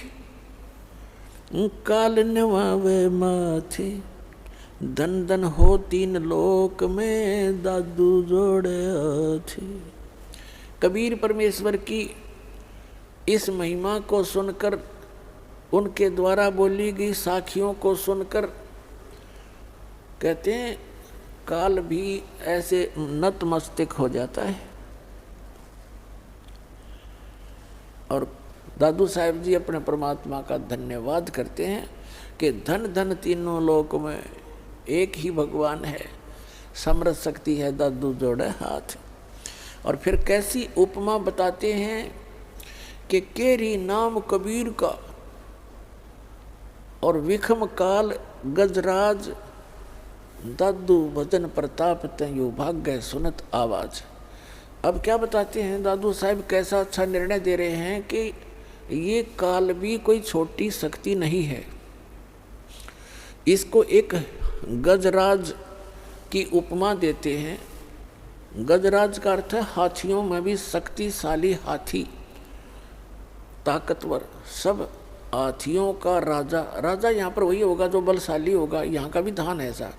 काल नवावे माथे, धन धन हो 3 लोक में दादू जोड़े थे। कबीर परमेश्वर की इस महिमा को सुनकर, उनके द्वारा बोली गई साखियों को सुनकर, कहते हैं काल भी ऐसे नतमस्तक हो जाता है। और दादू साहब जी अपने परमात्मा का धन्यवाद करते हैं कि धन धन 3 लोक में एक ही भगवान है, समर्थ शक्ति है दादू जोड़े हाथ। और फिर कैसी उपमा बताते हैं कि केरी नाम कबीर का और विखम काल गजराज, दादू भजन प्रताप तयु भाग्य सुनत आवाज। अब क्या बताते हैं दादू साहब, कैसा अच्छा निर्णय दे रहे हैं कि ये काल भी कोई छोटी शक्ति नहीं है, इसको एक गजराज की उपमा देते हैं। गजराज का अर्थ है हाथियों में भी शक्तिशाली हाथी, ताकतवर, सब हाथियों का राजा। राजा यहाँ पर वही होगा जो बलशाली होगा, यहाँ का भी धान है ऐसा,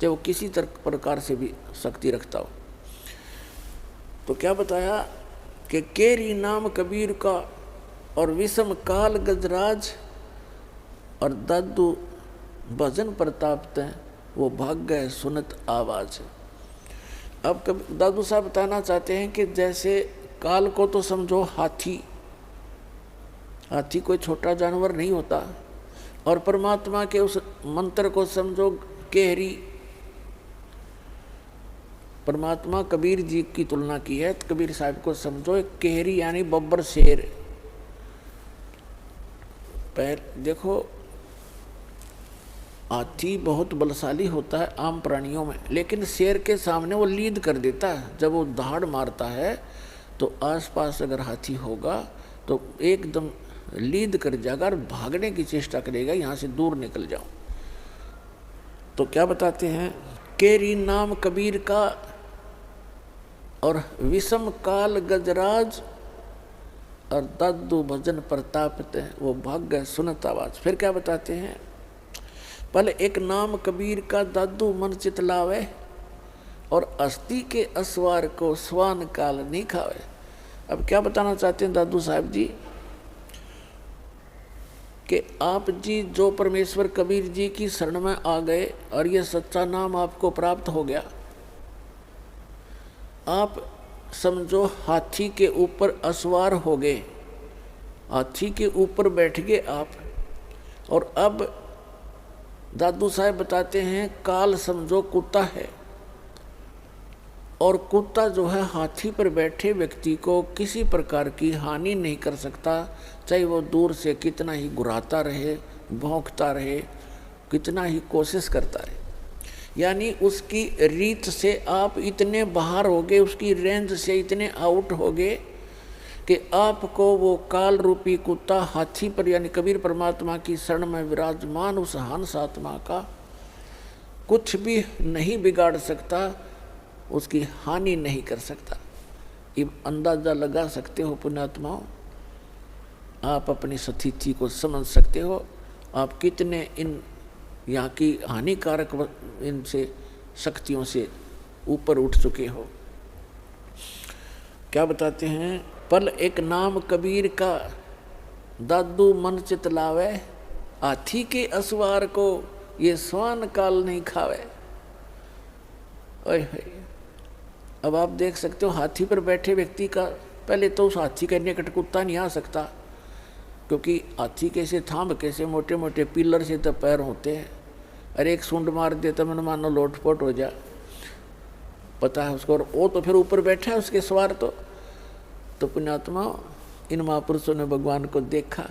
चाहे वो किसी प्रकार से भी शक्ति रखता हो। तो क्या बताया कि केरी नाम कबीर का और विषम काल गजराज और दादू भजन प्रताप हैं, वो भाग गए सुनत आवाज। अब दादू साहब बताना चाहते हैं कि जैसे काल को तो समझो हाथी, हाथी कोई छोटा जानवर नहीं होता, और परमात्मा के उस मंत्र को समझो केहरी। परमात्मा कबीर जी की तुलना की है, तो कबीर साहब को समझो एक केहरी यानी बब्बर शेर। देखो हाथी बहुत बलशाली होता है आम प्राणियों में, लेकिन शेर के सामने वो लीड कर देता है। जब वो दहाड़ मारता है तो आसपास अगर हाथी होगा तो एकदम लीड कर जाएगा और भागने की चेष्टा करेगा, यहाँ से दूर निकल जाओ। तो क्या बताते हैं, केरी नाम कबीर का और विषम काल गजराज और दादू भजन प्रताप वो भाग गए सुनत आवाज। फिर क्या बताते हैं, पहले एक नाम कबीर का दादू मन चितलावे और अस्थि के असवार को स्वान काल नहीं खावे। अब क्या बताना चाहते हैं दादू साहब जी कि आप जी जो परमेश्वर कबीर जी की शरण में आ गए और ये सच्चा नाम आपको प्राप्त हो गया, आप समझो हाथी के ऊपर असवार हो गए, हाथी के ऊपर बैठ गए आप। और अब दादू साहब बताते हैं काल समझो कुत्ता है, और कुत्ता जो है हाथी पर बैठे व्यक्ति को किसी प्रकार की हानि नहीं कर सकता, चाहे वो दूर से कितना ही गुर्राता रहे, भौंकता रहे, कितना ही कोशिश करता रहे। यानी उसकी रीत से आप इतने बाहर हो गए, उसकी रेंज से इतने आउट हो गए कि आपको वो काल रूपी कुत्ता हाथी पर यानी कबीर परमात्मा की शरण में विराजमान उस हंस आत्मा का कुछ भी नहीं बिगाड़ सकता, उसकी हानि नहीं कर सकता। ये अंदाजा लगा सकते हो पुण्यात्माओं, आप अपनी स्थिति को समझ सकते हो, आप कितने इन यहाँ की हानिकारक इनसे शक्तियों से ऊपर उठ चुके हो। क्या बताते हैं, पल एक नाम कबीर का दादू मन चितलावे, हाथी के असवार को ये स्वान काल नहीं खावे। अब आप देख सकते हो हाथी पर बैठे व्यक्ति का, पहले तो उस हाथी के निकट कुत्ता नहीं आ सकता, क्योंकि हाथी कैसे थाम कैसे मोटे मोटे पिलर से तो पैर होते हैं, अरे एक सूंड मार दे तो मन मानो लोटपोट हो जा, पता है उसको। और वो तो फिर ऊपर बैठा है उसके सवार। तो पुण्यात्मा इन महापुरुषों ने भगवान को देखा,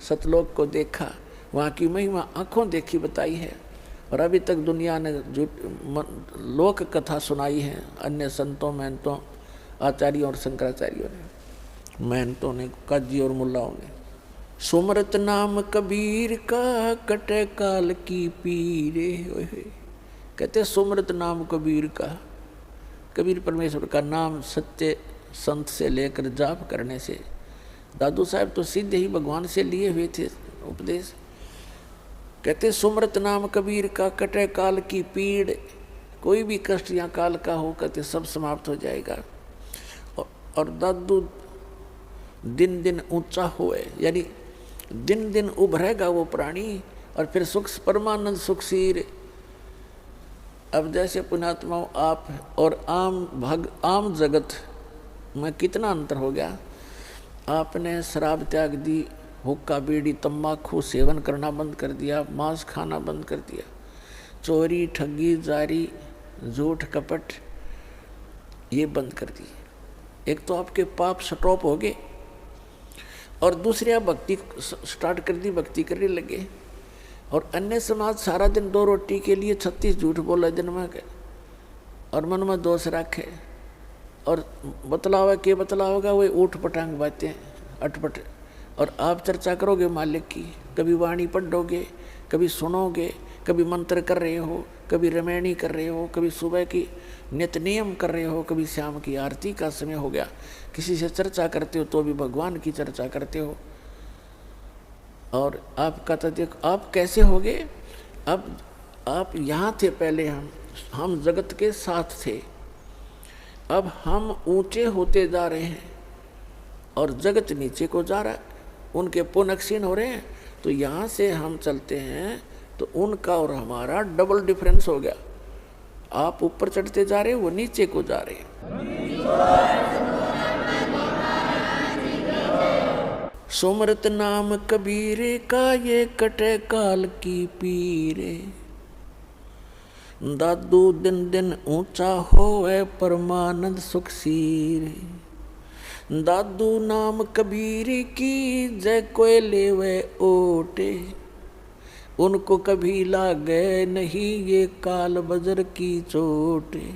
सतलोक को देखा, वहाँ की महिमा आँखों देखी बताई है, और अभी तक दुनिया ने लोक कथा सुनाई है अन्य संतों महंतों आचार्यों और शंकराचार्यों ने, महंतों ने, काजी और मुल्लाओं ने। सुमरत नाम कबीर का कटे काल की पीरे, कहते सुमरत नाम कबीर का, कबीर परमेश्वर का नाम सच्चे संत से लेकर जाप करने से, दादू साहब तो सीधे ही भगवान से लिए हुए थे उपदेश। कहते सुमरत नाम कबीर का कटे काल की पीड़, कोई भी कष्ट या काल का हो कहते सब समाप्त हो जाएगा। और दादू दिन दिन ऊंचा हुए, यानी दिन दिन उभरेगा वो प्राणी, और फिर सुख परमानंद सुखसीर। अब जैसे पुण्यात्माओं आप और आम जगत में कितना अंतर हो गया। आपने शराब त्याग दी, हुक्का बीड़ी तंबाकू सेवन करना बंद कर दिया, मांस खाना बंद कर दिया, चोरी ठगी जारी झूठ कपट ये बंद कर दिए। एक तो आपके पाप स्टॉप हो गए, और दूसरी आप भक्ति स्टार्ट कर दी, भक्ति करने लगे। और अन्य समाज सारा दिन 2 रोटी के लिए 36 झूठ बोला दिन में, और मन में दोष रखे, और बतलावा के बतलाओगा वही ऊट पटांग बातें अटपट। और आप चर्चा करोगे मालिक की, कभी वाणी पढ़ोगे, कभी सुनोगे, कभी मंत्र कर रहे हो, कभी रमैनी कर रहे हो, कभी सुबह की नित्य नियम कर रहे हो, कभी शाम की आरती का समय हो गया, किसी से चर्चा करते हो तो भी भगवान की चर्चा करते हो। और आपका तो देखो आप कैसे होगे। अब आप यहाँ थे पहले, हम जगत के साथ थे, अब हम ऊंचे होते जा रहे हैं और जगत नीचे को जा रहा है, उनके पुण्य क्षीण हो रहे हैं। तो यहाँ से हम चलते हैं तो उनका और हमारा डबल डिफरेंस हो गया। आप ऊपर चढ़ते जा रहे हैं, वो नीचे को जा रहे हैं। सुमरत नाम कबीर का ये कटे काल की पीरे, दादू दिन दिन ऊंचा होए परमानंद सुख सीरे। दादू नाम कबीर की जय कोय लेवे ओटे, उनको कभी लागे नहीं ये काल बजर की चोटे।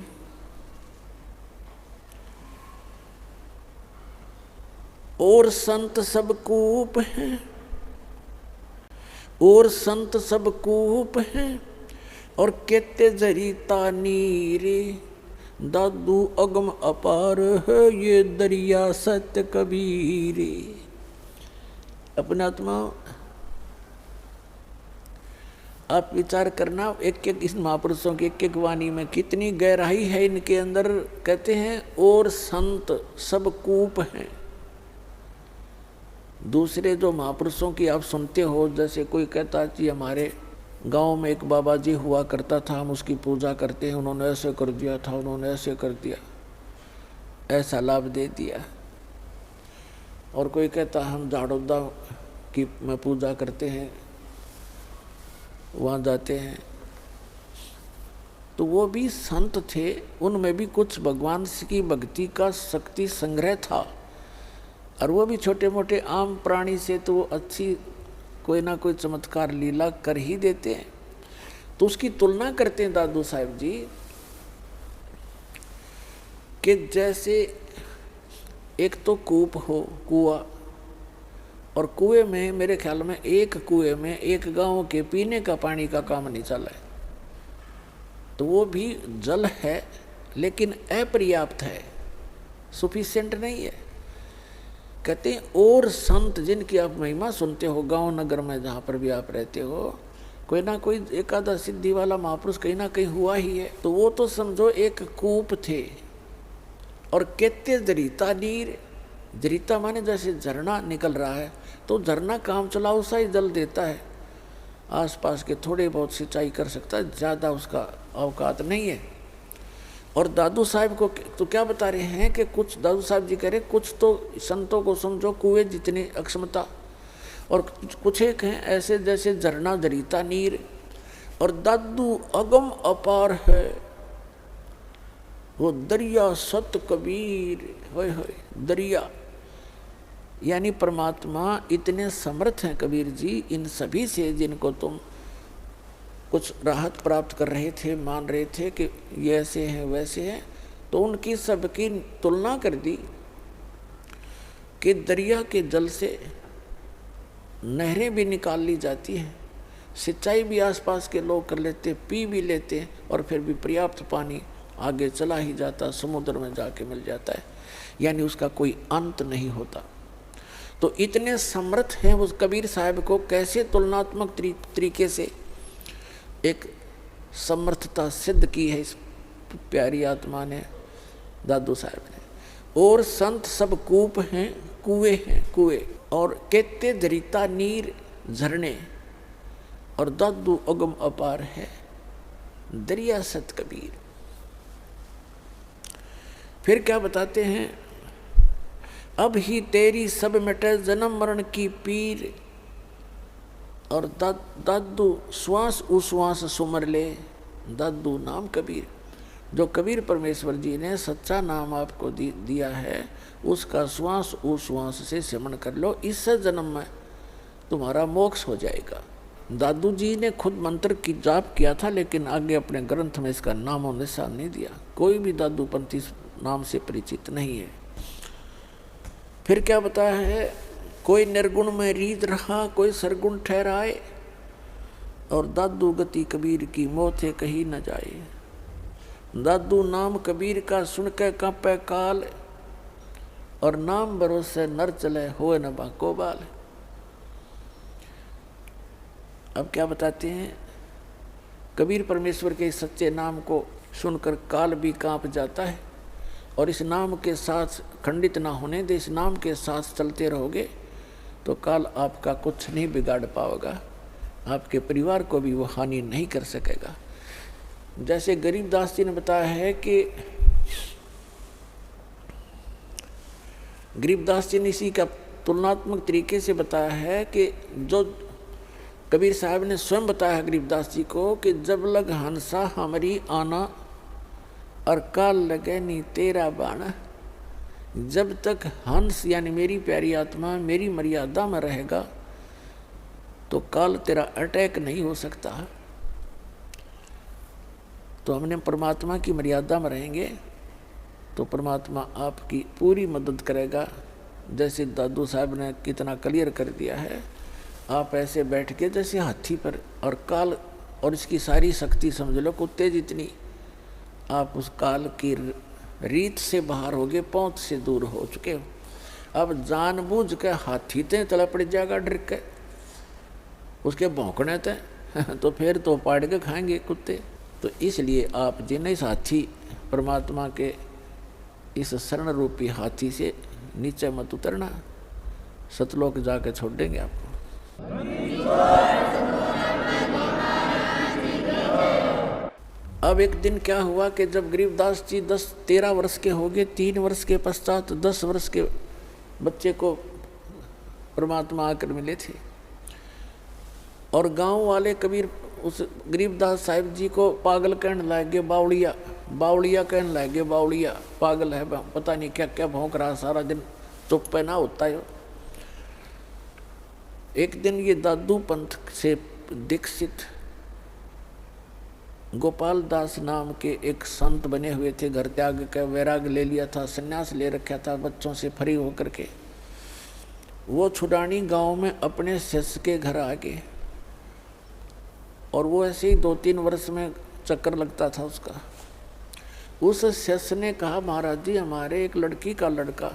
और संत सब कूप हैं, और संत सब कूप हैं, और कहते जरीता नीरे। दादू अगम अपार है ये दरिया सत्य कबीरे। अपना आत्मा आप विचार करना, एक एक इस महापुरुषों की एक एक वाणी में कितनी गहराई है इनके अंदर। कहते हैं और संत सब कूप हैं। दूसरे जो महापुरुषों की आप सुनते हो, जैसे कोई कहता कि हमारे गांव में एक बाबा जी हुआ करता था, हम उसकी पूजा करते हैं, उन्होंने ऐसे कर दिया था, उन्होंने ऐसे कर दिया, ऐसा लाभ दे दिया। और कोई कहता हम झाड़ोदा की में पूजा करते हैं, वहाँ जाते हैं। तो वो भी संत थे, उनमें भी कुछ भगवान की भक्ति का शक्ति संग्रह था। और वो भी छोटे मोटे आम प्राणी से तो अच्छी कोई ना कोई चमत्कार लीला कर ही देते हैं। तो उसकी तुलना करते हैं दादू साहब जी कि जैसे एक तो कूप हो, कुआं, और कुएं में मेरे ख्याल में एक कुएं में एक गांव के पीने का पानी का काम नहीं चला है। तो वो भी जल है लेकिन अपर्याप्त है, सफिशिएंट नहीं है। कहते हैं और संत जिनकी आप महिमा सुनते हो गांव नगर में जहाँ पर भी आप रहते हो, कोई ना कोई एकादा सिद्धि वाला महापुरुष कहीं ना कहीं हुआ ही है। तो वो तो समझो एक कूप थे। और कहते जरीता नीर, जरीता माने जैसे झरना निकल रहा है, तो झरना काम चलाओ सा ही जल देता है, आसपास के थोड़े बहुत सिंचाई कर सकता है, ज़्यादा उसका औकात नहीं है। और दादू साहब को तो क्या बता रहे हैं कि कुछ दादू साहब जी कह रहे कुछ तो संतों को समझो कुएं जितनी अक्षमता, और कुछ एक हैं ऐसे जैसे झरना जरीता नीर। और दादू अगम अपार है वो दरिया सत कबीर। होय होय, दरिया यानी परमात्मा इतने समर्थ हैं कबीर जी इन सभी से जिनको तुम कुछ राहत प्राप्त कर रहे थे, मान रहे थे कि ये ऐसे हैं वैसे हैं। तो उनकी सबकी तुलना कर दी कि दरिया के जल से नहरें भी निकाल ली जाती हैं, सिंचाई भी आसपास के लोग कर लेते, पी भी लेते हैं, और फिर भी पर्याप्त पानी आगे चला ही जाता, समुद्र में जाके मिल जाता है, यानी उसका कोई अंत नहीं होता। तो इतने समर्थ हैं उस कबीर साहब को कैसे तुलनात्मक तरीके से एक समर्थता सिद्ध की है इस प्यारी आत्मा ने, दादू साहब ने। और संत सब कूप हैं, कुएं हैं, कुएं, और कहते दरिता नीर झरने, और दादू अगम अपार है दरिया सत कबीर। फिर क्या बताते हैं, अब ही तेरी सब मिटे जन्म मरण की पीर, और दादू श्वास उश्वास सुमर ले, दादू नाम कबीर। जो कबीर परमेश्वर जी ने सच्चा नाम आपको दिया है, उसका श्वास उश्वास से सिमरण कर लो, इससे जन्म में तुम्हारा मोक्ष हो जाएगा। दादू जी ने खुद मंत्र की जाप किया था, लेकिन आगे अपने ग्रंथ में इसका नामो निशान नहीं दिया। कोई भी दादू पंथी नाम से परिचित नहीं है। फिर क्या बताया है, कोई निर्गुण में रीत रहा, कोई सरगुण ठहराए, और दादू गति कबीर की मोथे कही न जाए। दादू नाम कबीर का सुन के कांपे काल, और नाम भरोसे नर चले होए न बाको बाल। अब क्या बताते हैं, कबीर परमेश्वर के सच्चे नाम को सुनकर काल भी कांप जाता है, और इस नाम के साथ खंडित ना होने दे, इस नाम के साथ चलते रहोगे तो काल आपका कुछ नहीं बिगाड़ पाएगा, आपके परिवार को भी वो हानि नहीं कर सकेगा। जैसे गरीबदास जी ने बताया है कि गरीबदास जी ने इसी का तुलनात्मक तरीके से बताया है कि जो कबीर साहब ने स्वयं बताया है गरीबदास जी को कि जब लग हंसा हमारी आना, और काल लगे नी तेरा बाणा। जब तक हंस यानी मेरी प्यारी आत्मा मेरी मर्यादा में रहेगा तो काल तेरा अटैक नहीं हो सकता। तो हमने परमात्मा की मर्यादा में रहेंगे तो परमात्मा आपकी पूरी मदद करेगा। जैसे दादू साहब ने कितना क्लियर कर दिया है, आप ऐसे बैठ के जैसे हाथी पर, और काल और इसकी सारी शक्ति समझ लो कुत्ते जितनी, आप उस काल की रीत से बाहर हो गए, पहुँच से दूर हो चुके हो। अब जानबूझ के हाथी ते तला पड़ जाएगा डर के, उसके भौंकने थे तो फिर तो पाड़ के खाएंगे कुत्ते। तो इसलिए आप जिन्हें हाथी परमात्मा के इस शरण रूपी हाथी से नीचे मत उतरना, सतलोक जाके छोड़ देंगे आपको। अब एक दिन क्या हुआ कि जब गरीबदास जी 10-13 वर्ष के हो गए, 3 वर्ष के पश्चात 10 वर्ष के बच्चे को परमात्मा आकर मिले थे, और गांव वाले कबीर उस गरीबदास साहिब जी को पागल कहने लगे, बावड़िया बावड़िया कहने लगे, बावड़िया पागल है, पता नहीं क्या क्या भौंक रहा सारा दिन, चुप पे ना होता है। एक दिन ये दादू पंथ से दीक्षित गोपाल दास नाम के एक संत बने हुए थे, घर त्याग का वैराग ले लिया था, संन्यास ले रखा था बच्चों से फ्री होकर के। वो छुड़ानी गांव में अपने शिष्य के घर आ गए, और वो ऐसे ही 2-3 वर्ष में चक्कर लगता था उसका। उस शिष्य ने कहा, महाराज जी हमारे एक लड़की का लड़का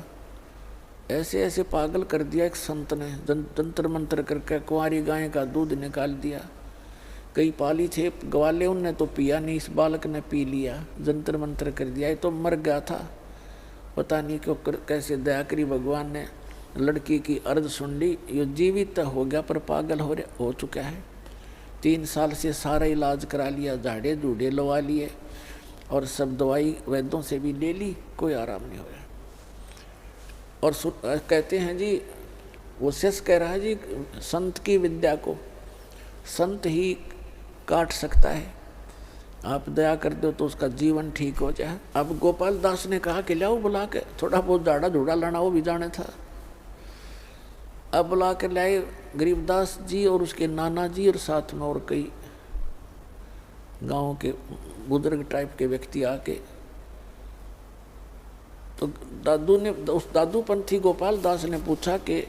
ऐसे ऐसे पागल कर दिया, एक संत ने जंतर मंत्र करके कुंवारी गाय का दूध निकाल दिया, कई पाली थे ग्वाले, उनने तो पिया नहीं, इस बालक ने पी लिया, जंतर मंत्र कर दिया, ये तो मर गया था, पता नहीं क्यों कैसे दया करी भगवान ने, लड़की की अर्ज सुन ली, ये जीवित हो गया पर पागल हो चुका है। 3 साल से सारा इलाज करा लिया, झाड़े झूड़े लवा लिए, और सब दवाई वैद्यों से भी ले ली, कोई आराम नहीं होया। और कहते हैं जी, वो शिष्य कह रहा है जी, संत की विद्या को संत ही काट सकता है, आप दया कर दो तो उसका जीवन ठीक हो जाए। अब गोपाल दास ने कहा कि लाओ बुला के, थोड़ा बहुत झाड़ा झूड़ा लाना वो भी जाने था। अब बुला कर लाए गरीबदास जी और उसके नाना जी, और साथ में और कई गांव के बुजुर्ग टाइप के व्यक्ति आके। तो दादू ने, उस दादू पंथी गोपाल दास ने पूछा कि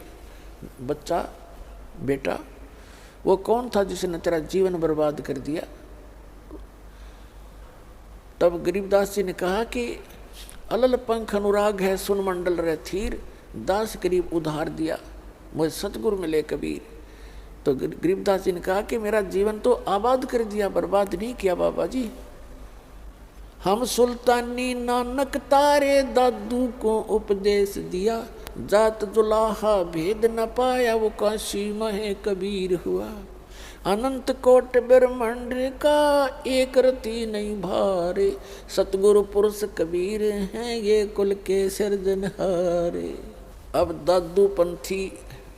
बच्चा बेटा वो कौन था जिसने तेरा जीवन बर्बाद कर दिया? तब गरीबदास जी ने कहा कि अलल पंख अनुराग है सुन मंडल रे थीर, दास गरीब उधार दिया मुझे सतगुरु मिले कबीर। तो गरीबदास जी ने कहा कि मेरा जीवन तो आबाद कर दिया, बर्बाद नहीं किया बाबा जी। हम सुल्तानी नानक तारे दादू को उपदेश दिया, जात जुलाहा भेद न पाया वो काशी महे कबीर हुआ। अनंत कोट ब्रह्मांड का एक रति नहीं भारे, सतगुरु पुरुष कबीर हैं ये कुल के सिरजनहारे। अब दादू पंथी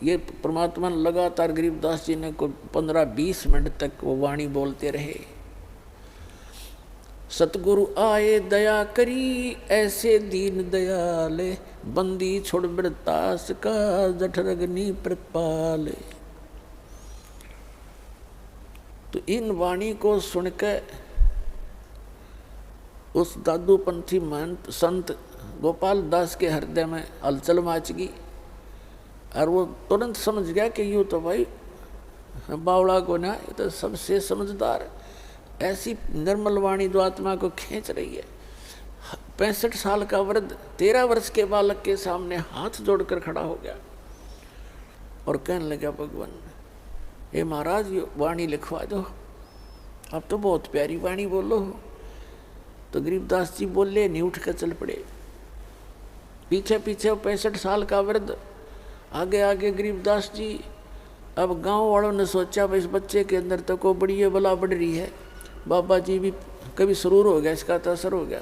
ये परमात्मा लगातार गरीबदास जी ने को 15-20 मिनट तक वो वाणी बोलते रहे। सतगुरु आए दया करी ऐसे दीन दयाले, बंदी छोड़ बरतास का जठरग्नि प्रपाले। तो इन वाणी को सुनकर उस दादू पंथी महंत संत गोपाल दास के हृदय में हलचल मच गई, और वो तुरंत समझ गया कि यूँ तो भाई बावड़ा को ना, ये तो सबसे समझदार, ऐसी निर्मल वाणी जो आत्मा को खींच रही है। 65 साल का वृद्ध 13 वर्ष के बालक के सामने हाथ जोड़कर खड़ा हो गया और कहने लगा, भगवान हे महाराज ये वाणी लिखवा दो, अब तो बहुत प्यारी वाणी बोलो। तो गरीबदास जी बोले नहीं, उठ कर चल पड़े। पीछे पीछे 65 साल का वृद्ध, आगे आगे गरीबदास जी। अब गांव वालों ने सोचा भाई इस बच्चे के अंदर तो को बड़ी बला बढ़ रही है, बाबा जी भी कभी सुरूर हो गया, इसका तो असर हो गया,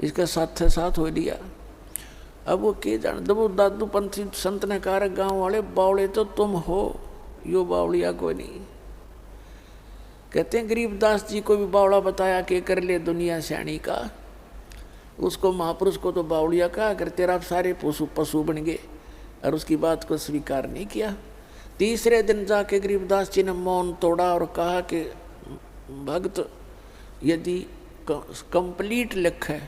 इसका साथ हो लिया। अब वो के जान दबो दादू पंथी संत ने कहा, गांव वाले बावड़े तो तुम हो, यो बावड़िया कोई नहीं। कहते हैं गरीबदास जी को भी बावड़ा बताया कि कर ले दुनिया श्याणी का, उसको महापुरुष को तो बावड़िया कहा, अगर तेरा सारे पशु बन गए, और उसकी बात को स्वीकार नहीं किया। तीसरे दिन जाके गरीबदास जी ने मौन तोड़ा और कहा कि भक्त यदि कंप्लीट लिख है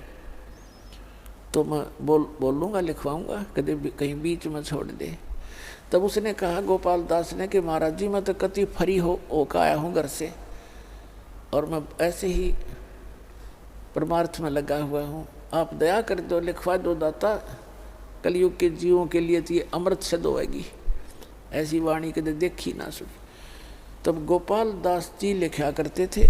तो मैं बोलूँगा, लिखवाऊँगा, कभी कहीं बीच में छोड़ दे। तब उसने कहा गोपाल दास ने कि महाराज जी मैं तो कति फरी होकर आया हूँ घर से, और मैं ऐसे ही परमार्थ में लगा हुआ हूँ, आप दया कर दो, लिखवा दो दाता, कलयुग के जीवों के लिए तो ये अमृत सिद्ध होएगी, ऐसी वाणी कदे देखी ना सुनी। तब गोपाल दास जी लिखा करते थे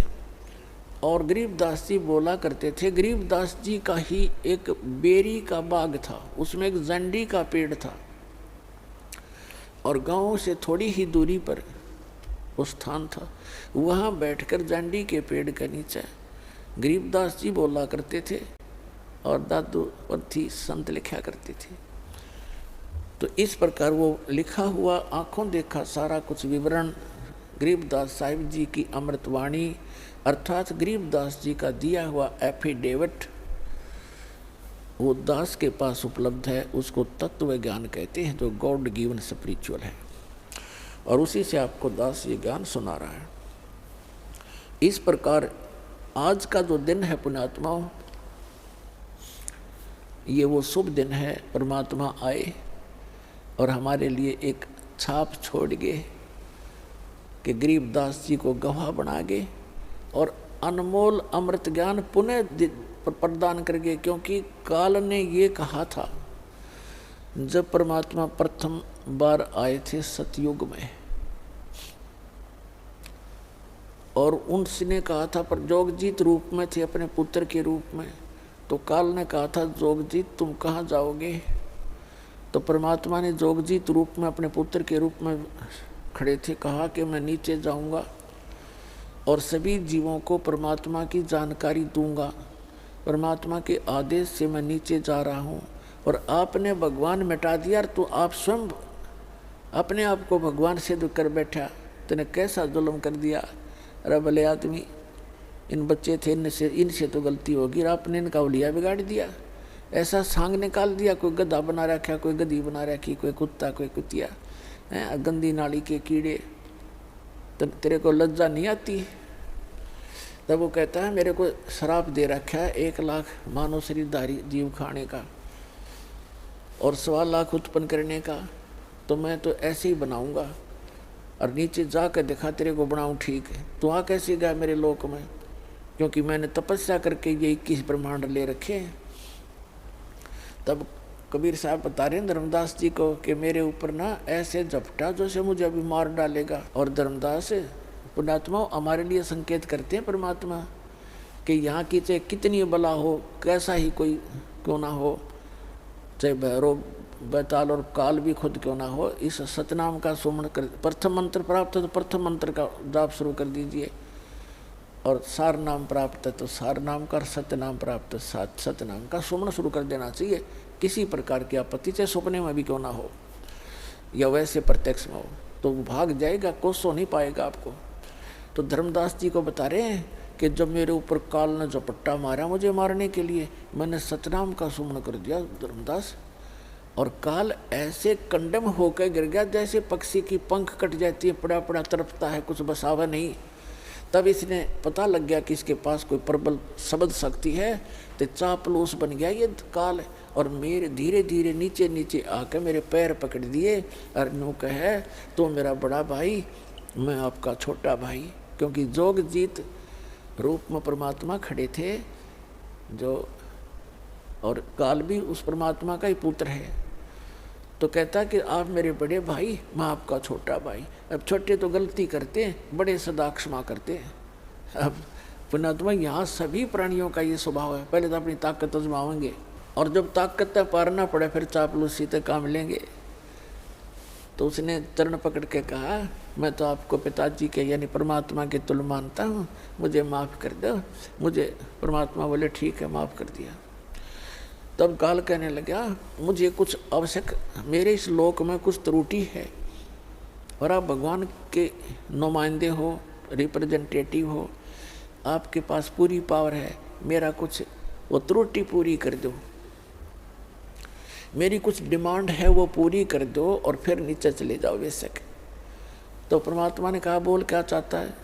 और गरीबदास जी बोला करते थे। गरीबदास जी का ही एक बेरी का बाग था, उसमें एक जंडी का पेड़ था, और गांव से थोड़ी ही दूरी पर वो स्थान था। वहाँ बैठकर जंडी के पेड़ के नीचे गरीबदास जी बोला करते थे और दादू पंथी संत लिखा करते थे। तो इस प्रकार वो लिखा हुआ आंखों देखा सारा कुछ विवरण गरीबदास साहिब जी की अमृतवाणी अर्थात गरीबदास जी का दिया हुआ एफिडेविट वो दास के पास उपलब्ध है, उसको तत्व ज्ञान कहते हैं, जो गॉड गिवन स्पिरिचुअल है, और उसी से आपको दास ये ज्ञान सुना रहा है। इस प्रकार आज का जो दिन है पुण्यात्माओं, ये वो शुभ दिन है। परमात्मा आए और हमारे लिए एक छाप छोड़ गए कि गरीबदास जी को गवाह बना गए और अनमोल अमृत ज्ञान पुनः प्रदान कर गए। क्योंकि काल ने ये कहा था जब परमात्मा प्रथम बार आए थे सतयुग में, और उनसे कहा था पर जोगजीत रूप में थे, अपने पुत्र के रूप में, तो काल ने कहा था जोगजीत तुम कहाँ जाओगे? तो परमात्मा ने जोगजीत रूप में अपने पुत्र के रूप में खड़े थे, कहा कि मैं नीचे जाऊंगा और सभी जीवों को परमात्मा की जानकारी दूंगा। परमात्मा के आदेश से मैं नीचे जा रहा हूँ, और आपने भगवान मिटा दिया, तो आप स्वयं अपने आप को भगवान सिद्ध कर बैठा, तूने कैसा जुल्म कर दिया। अरे भले आदमी, इन बच्चे थे, इनसे तो गलती होगी, और आपने इनका उलिया बिगाड़ दिया, ऐसा सांग निकाल दिया, कोई गधा बना रखा, कोई गधी बना रखी, कोई कुत्ता, कोई कुतिया, गंदी नाली के कीड़े, तो तेरे को लज्जा नहीं आती? तब वो कहता है मेरे को शराब दे रखा है 1 लाख मानव शरीरधारी जीव खाने का और 1.25 लाख उत्पन्न करने का, तो मैं तो ऐसे ही बनाऊंगा, और नीचे जाकर देखा तेरे को बनाऊं ठीक है, तो आ कैसे गया मेरे लोक में? क्योंकि मैंने तपस्या करके ये 21 ब्रह्मांड ले रखे हैं। तब कबीर साहब बता रहे हैं धर्मदास जी को कि मेरे ऊपर ना ऐसे झपटा जैसे मुझे अभी मार डालेगा। और धर्मदास पुण्यात्मा हमारे लिए संकेत करते हैं परमात्मा कि यहाँ की चाहे कितनी बला हो, कैसा ही कोई क्यों ना हो, चाहे भैरव बैताल और काल भी खुद क्यों ना हो, इस सतनाम का सुमन कर। प्रथम मंत्र प्राप्त है तो प्रथम मंत्र का जाप शुरू कर दीजिए, और सार नाम प्राप्त है तो सार नाम का, सतनाम प्राप्त है सतनाम का सुमन शुरू कर देना चाहिए। किसी प्रकार की आपत्ति चाहे सपने में भी क्यों ना हो या वैसे प्रत्यक्ष में हो, तो भाग जाएगा, कोसो नहीं पाएगा आपको। तो धर्मदास जी को बता रहे हैं कि जब मेरे ऊपर काल ने झपट्टा मारा मुझे मारने के लिए, मैंने सतनाम का सुमन कर दिया धर्मदास, और काल ऐसे कंडम होकर गिर गया जैसे पक्षी की पंख कट जाती है, पड़ा पड़ा तड़पता है, कुछ बसावा नहीं। तब इसने पता लग गया कि इसके पास कोई प्रबल शब्द शक्ति है, तो चापलूस बन गया ये काल, और मेरे धीरे धीरे नीचे नीचे आकर मेरे पैर पकड़ दिए और नु कहे तो मेरा बड़ा भाई मैं आपका छोटा भाई, क्योंकि जोगजीत रूप में परमात्मा खड़े थे जो, और काल भी उस परमात्मा का ही पुत्र है। तो कहता कि आप मेरे बड़े भाई, मैं आपका छोटा भाई। अब छोटे तो गलती करते हैं, बड़े सदा क्षमा करते हैं। अब पुण्यात्मा यहाँ सभी प्राणियों का ये स्वभाव है, पहले तो अपनी ताकत आजमाएंगे और जब ताकत तक पारना पड़े फिर चापलूसी तक काम लेंगे। तो उसने चरण पकड़ के कहा, मैं तो आपको पिताजी के यानी परमात्मा के तुल्य मानता हूँ, मुझे माफ़ कर दो। मुझे परमात्मा बोले ठीक है, माफ़ कर दिया। तब काल कहने लगा, मुझे कुछ आवश्यक, मेरे इस लोक में कुछ त्रुटि है और आप भगवान के नुमाइंदे हो, रिप्रेजेंटेटिव हो, आपके पास पूरी पावर है, मेरा कुछ वो त्रुटि पूरी कर दो, मेरी कुछ डिमांड है वो पूरी कर दो और फिर नीचे चले जाओ बेशक। तो परमात्मा ने कहा, बोल क्या चाहता है?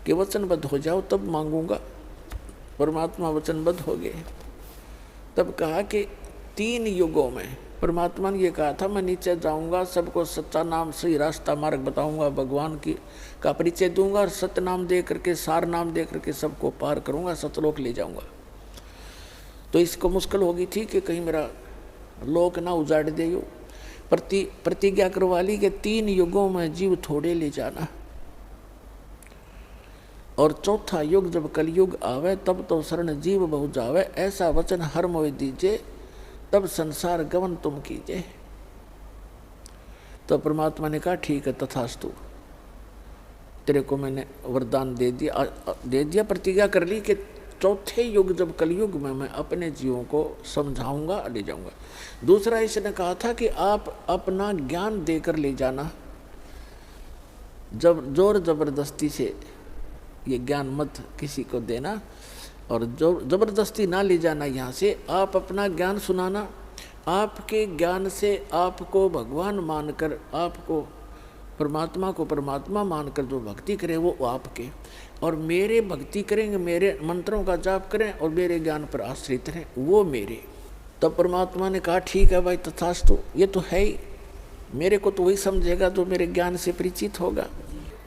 कि वचनबद्ध हो जाओ तब मांगूंगा। परमात्मा वचनबद्ध हो गए। तब कहा कि 3 युगों में परमात्मा ने ये कहा था, मैं नीचे जाऊंगा, सबको सच्चा नाम सही रास्ता मार्ग बताऊंगा, भगवान की का परिचय दूंगा और सत्य नाम दे करके, सार नाम दे करके सबको पार करूंगा, सतलोक ले जाऊंगा। तो इसको मुश्किल होगी थी कि कहीं मेरा लोक ना उजाड़ दे। प्रतिज्ञा करवा ली कि 3 युगों में जीव थोड़े ले जाना, और चौथा युग जब कलयुग आवे तब तो शरण जीव बहु जावे, ऐसा वचन हर मोह दीजिए, तब संसार गमन तुम कीजिए। तो परमात्मा ने कहा ठीक है तथास्तु, तेरे को मैंने वरदान दे दिया, प्रतिज्ञा कर ली कि चौथे युग जब कलयुग में मैं अपने जीवों को समझाऊंगा, ले जाऊंगा। दूसरा इसने कहा था कि आप अपना ज्ञान देकर ले जाना, जब जोर जबरदस्ती से ये ज्ञान मत किसी को देना, और जो जबरदस्ती ना ले जाना यहाँ से, आप अपना ज्ञान सुनाना। आपके ज्ञान से आपको भगवान मानकर, आपको परमात्मा को परमात्मा मानकर जो भक्ति करे वो आपके, और मेरे भक्ति करेंगे, मेरे मंत्रों का जाप करें और मेरे ज्ञान पर आश्रित रहें, वो मेरे। तब परमात्मा ने कहा ठीक है भाई तथास्तु, ये तो है ही, मेरे को तो वही समझेगा जो मेरे ज्ञान से परिचित होगा।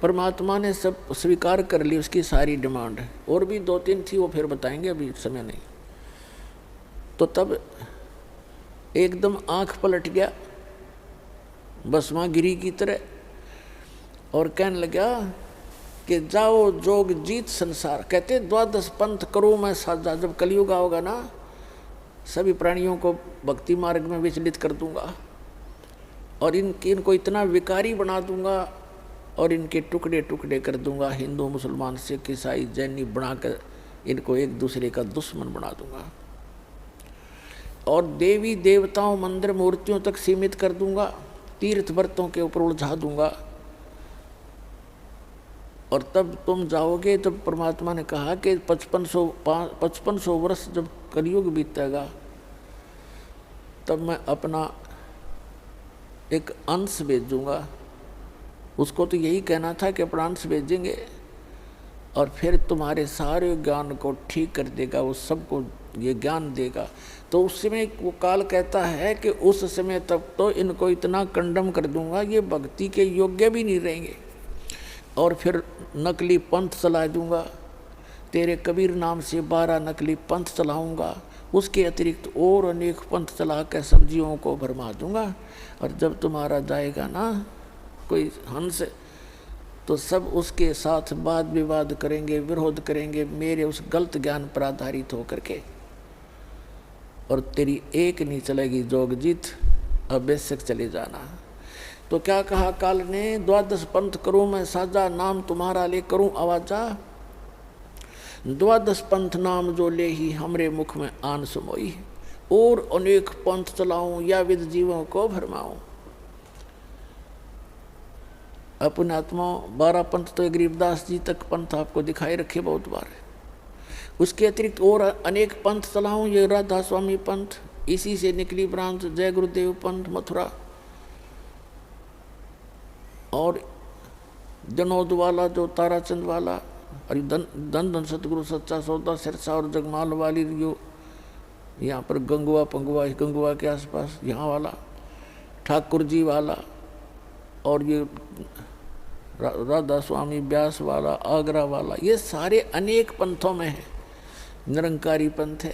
परमात्मा ने सब स्वीकार कर ली, उसकी सारी डिमांड। और भी 2-3 थी, वो फिर बताएंगे, अभी समय नहीं। तो तब एकदम आंख पलट गया भस्मागिरी की तरह और कहने लगा कि जाओ जोग जीत संसार। कहते 12 पंथ करो मैं साझा, जब कलयुग आओगा ना सभी प्राणियों को भक्ति मार्ग में विचलित कर दूंगा और इनको इतना विकारी बना दूंगा और इनके टुकड़े टुकड़े कर दूंगा, हिंदू मुसलमान सिख ईसाई जैनी बनाकर इनको एक दूसरे का दुश्मन बना दूंगा और देवी देवताओं मंदिर मूर्तियों तक सीमित कर दूंगा, तीर्थ व्रतों के ऊपर उलझा दूंगा। और तब तुम जाओगे, तब परमात्मा ने कहा कि 5500 वर्ष जब कलयुग बीतेगा तब मैं अपना एक अंश भेजूंगा। उसको तो यही कहना था कि अपना अंश भेजेंगे और फिर तुम्हारे सारे ज्ञान को ठीक कर देगा, वो सबको ये ज्ञान देगा। तो उस समय वो काल कहता है कि उस समय तक तो इनको इतना कंडम कर दूंगा ये भक्ति के योग्य भी नहीं रहेंगे, और फिर नकली पंथ चला दूंगा, तेरे कबीर नाम से 12 नकली पंथ चलाऊंगा, उसके अतिरिक्त और अनेक पंथ चला कर सब्जियों को भरमा दूंगा। और जब तुम्हारा जाएगा ना कोई हंस तो सब उसके साथ वाद विवाद करेंगे, विरोध करेंगे मेरे उस गलत ज्ञान पर आधारित होकर के, और तेरी एक नहीं चलेगी जोगजीत, अब बेशक चले जाना। तो क्या कहा काल ने, 12 पंथ करूं मैं साझा, नाम तुम्हारा ले करूं आवाजा, 12 पंथ नाम जो ले ही हमरे मुख में आन समोई, और अनेक पंथ चलाऊं या विद जीवों को भरमाऊं। अपने आत्मा 12 पंथ तो गरीबदास जी तक पंथ आपको दिखाई रखे बहुत बार, उसके अतिरिक्त और अनेक पंथ चलाऊं, ये राधा स्वामी पंथ, इसी से निकली ब्रांच जय गुरुदेव पंथ मथुरा, और जनोद वाला जो ताराचंद वाला, और धन सतगुरु सच्चा सौदा सिरसा और जगमाल वाली जो यहाँ पर गंगुआ के आसपास यहाँ वाला, ठाकुर जी वाला, और ये राधा स्वामी, ब्यास वाला, आगरा वाला, ये सारे अनेक पंथों में हैं, निरंकारी पंथ है।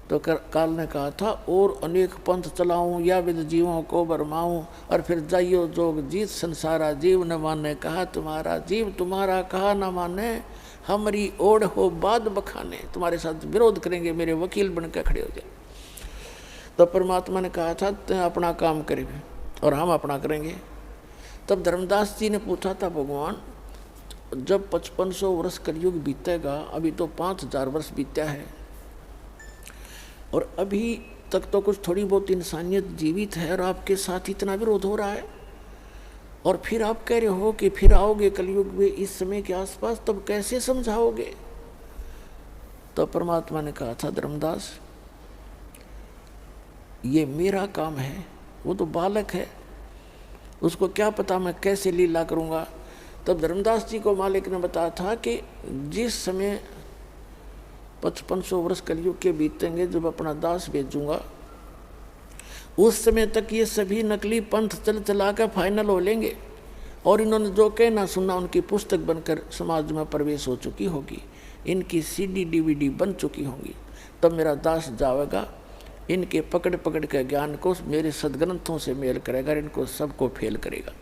तो काल ने कहा था और अनेक पंथ चलाऊं या विद जीवों को बरमाऊं, और फिर जाइयो जोग जीत संसारा, जीव न माने कहा तुम्हारा, जीव तुम्हारा कहा न माने, हमारी ओढ़ हो बाद बखाने, तुम्हारे साथ विरोध करेंगे, मेरे वकील बन के खड़े हो जाए। तो परमात्मा ने कहा था तुम अपना काम करेंगे और हम अपना करेंगे। तब धर्मदास जी ने पूछा था भगवान जब 5500 वर्ष कलयुग बीतेगा, अभी तो 5000 वर्ष बीता है और अभी तक तो कुछ थोड़ी बहुत इंसानियत जीवित है और आपके साथ इतना विरोध हो रहा है, और फिर आप कह रहे हो कि फिर आओगे कलयुग में इस समय के आसपास, तब कैसे समझाओगे? तो परमात्मा ने कहा था धर्मदास ये मेरा काम है, वो तो बालक है, उसको क्या पता मैं कैसे लीला करूँगा। तब धर्मदास जी को मालिक ने बताया था कि जिस समय 5500 वर्ष कलयुग के बीतेंगे, जब अपना दास भेजूंगा, उस समय तक ये सभी नकली पंथ चल चला कर फाइनल हो लेंगे और इन्होंने जो कहना सुना उनकी पुस्तक बनकर समाज में प्रवेश हो चुकी होगी, इनकी CD DVD बन चुकी होंगी। तब मेरा दास जाएगा, इनके पकड़ पकड़ के ज्ञान को मेरे सदग्रंथों से मेल करेगा, इनको सबको फेल करेगा।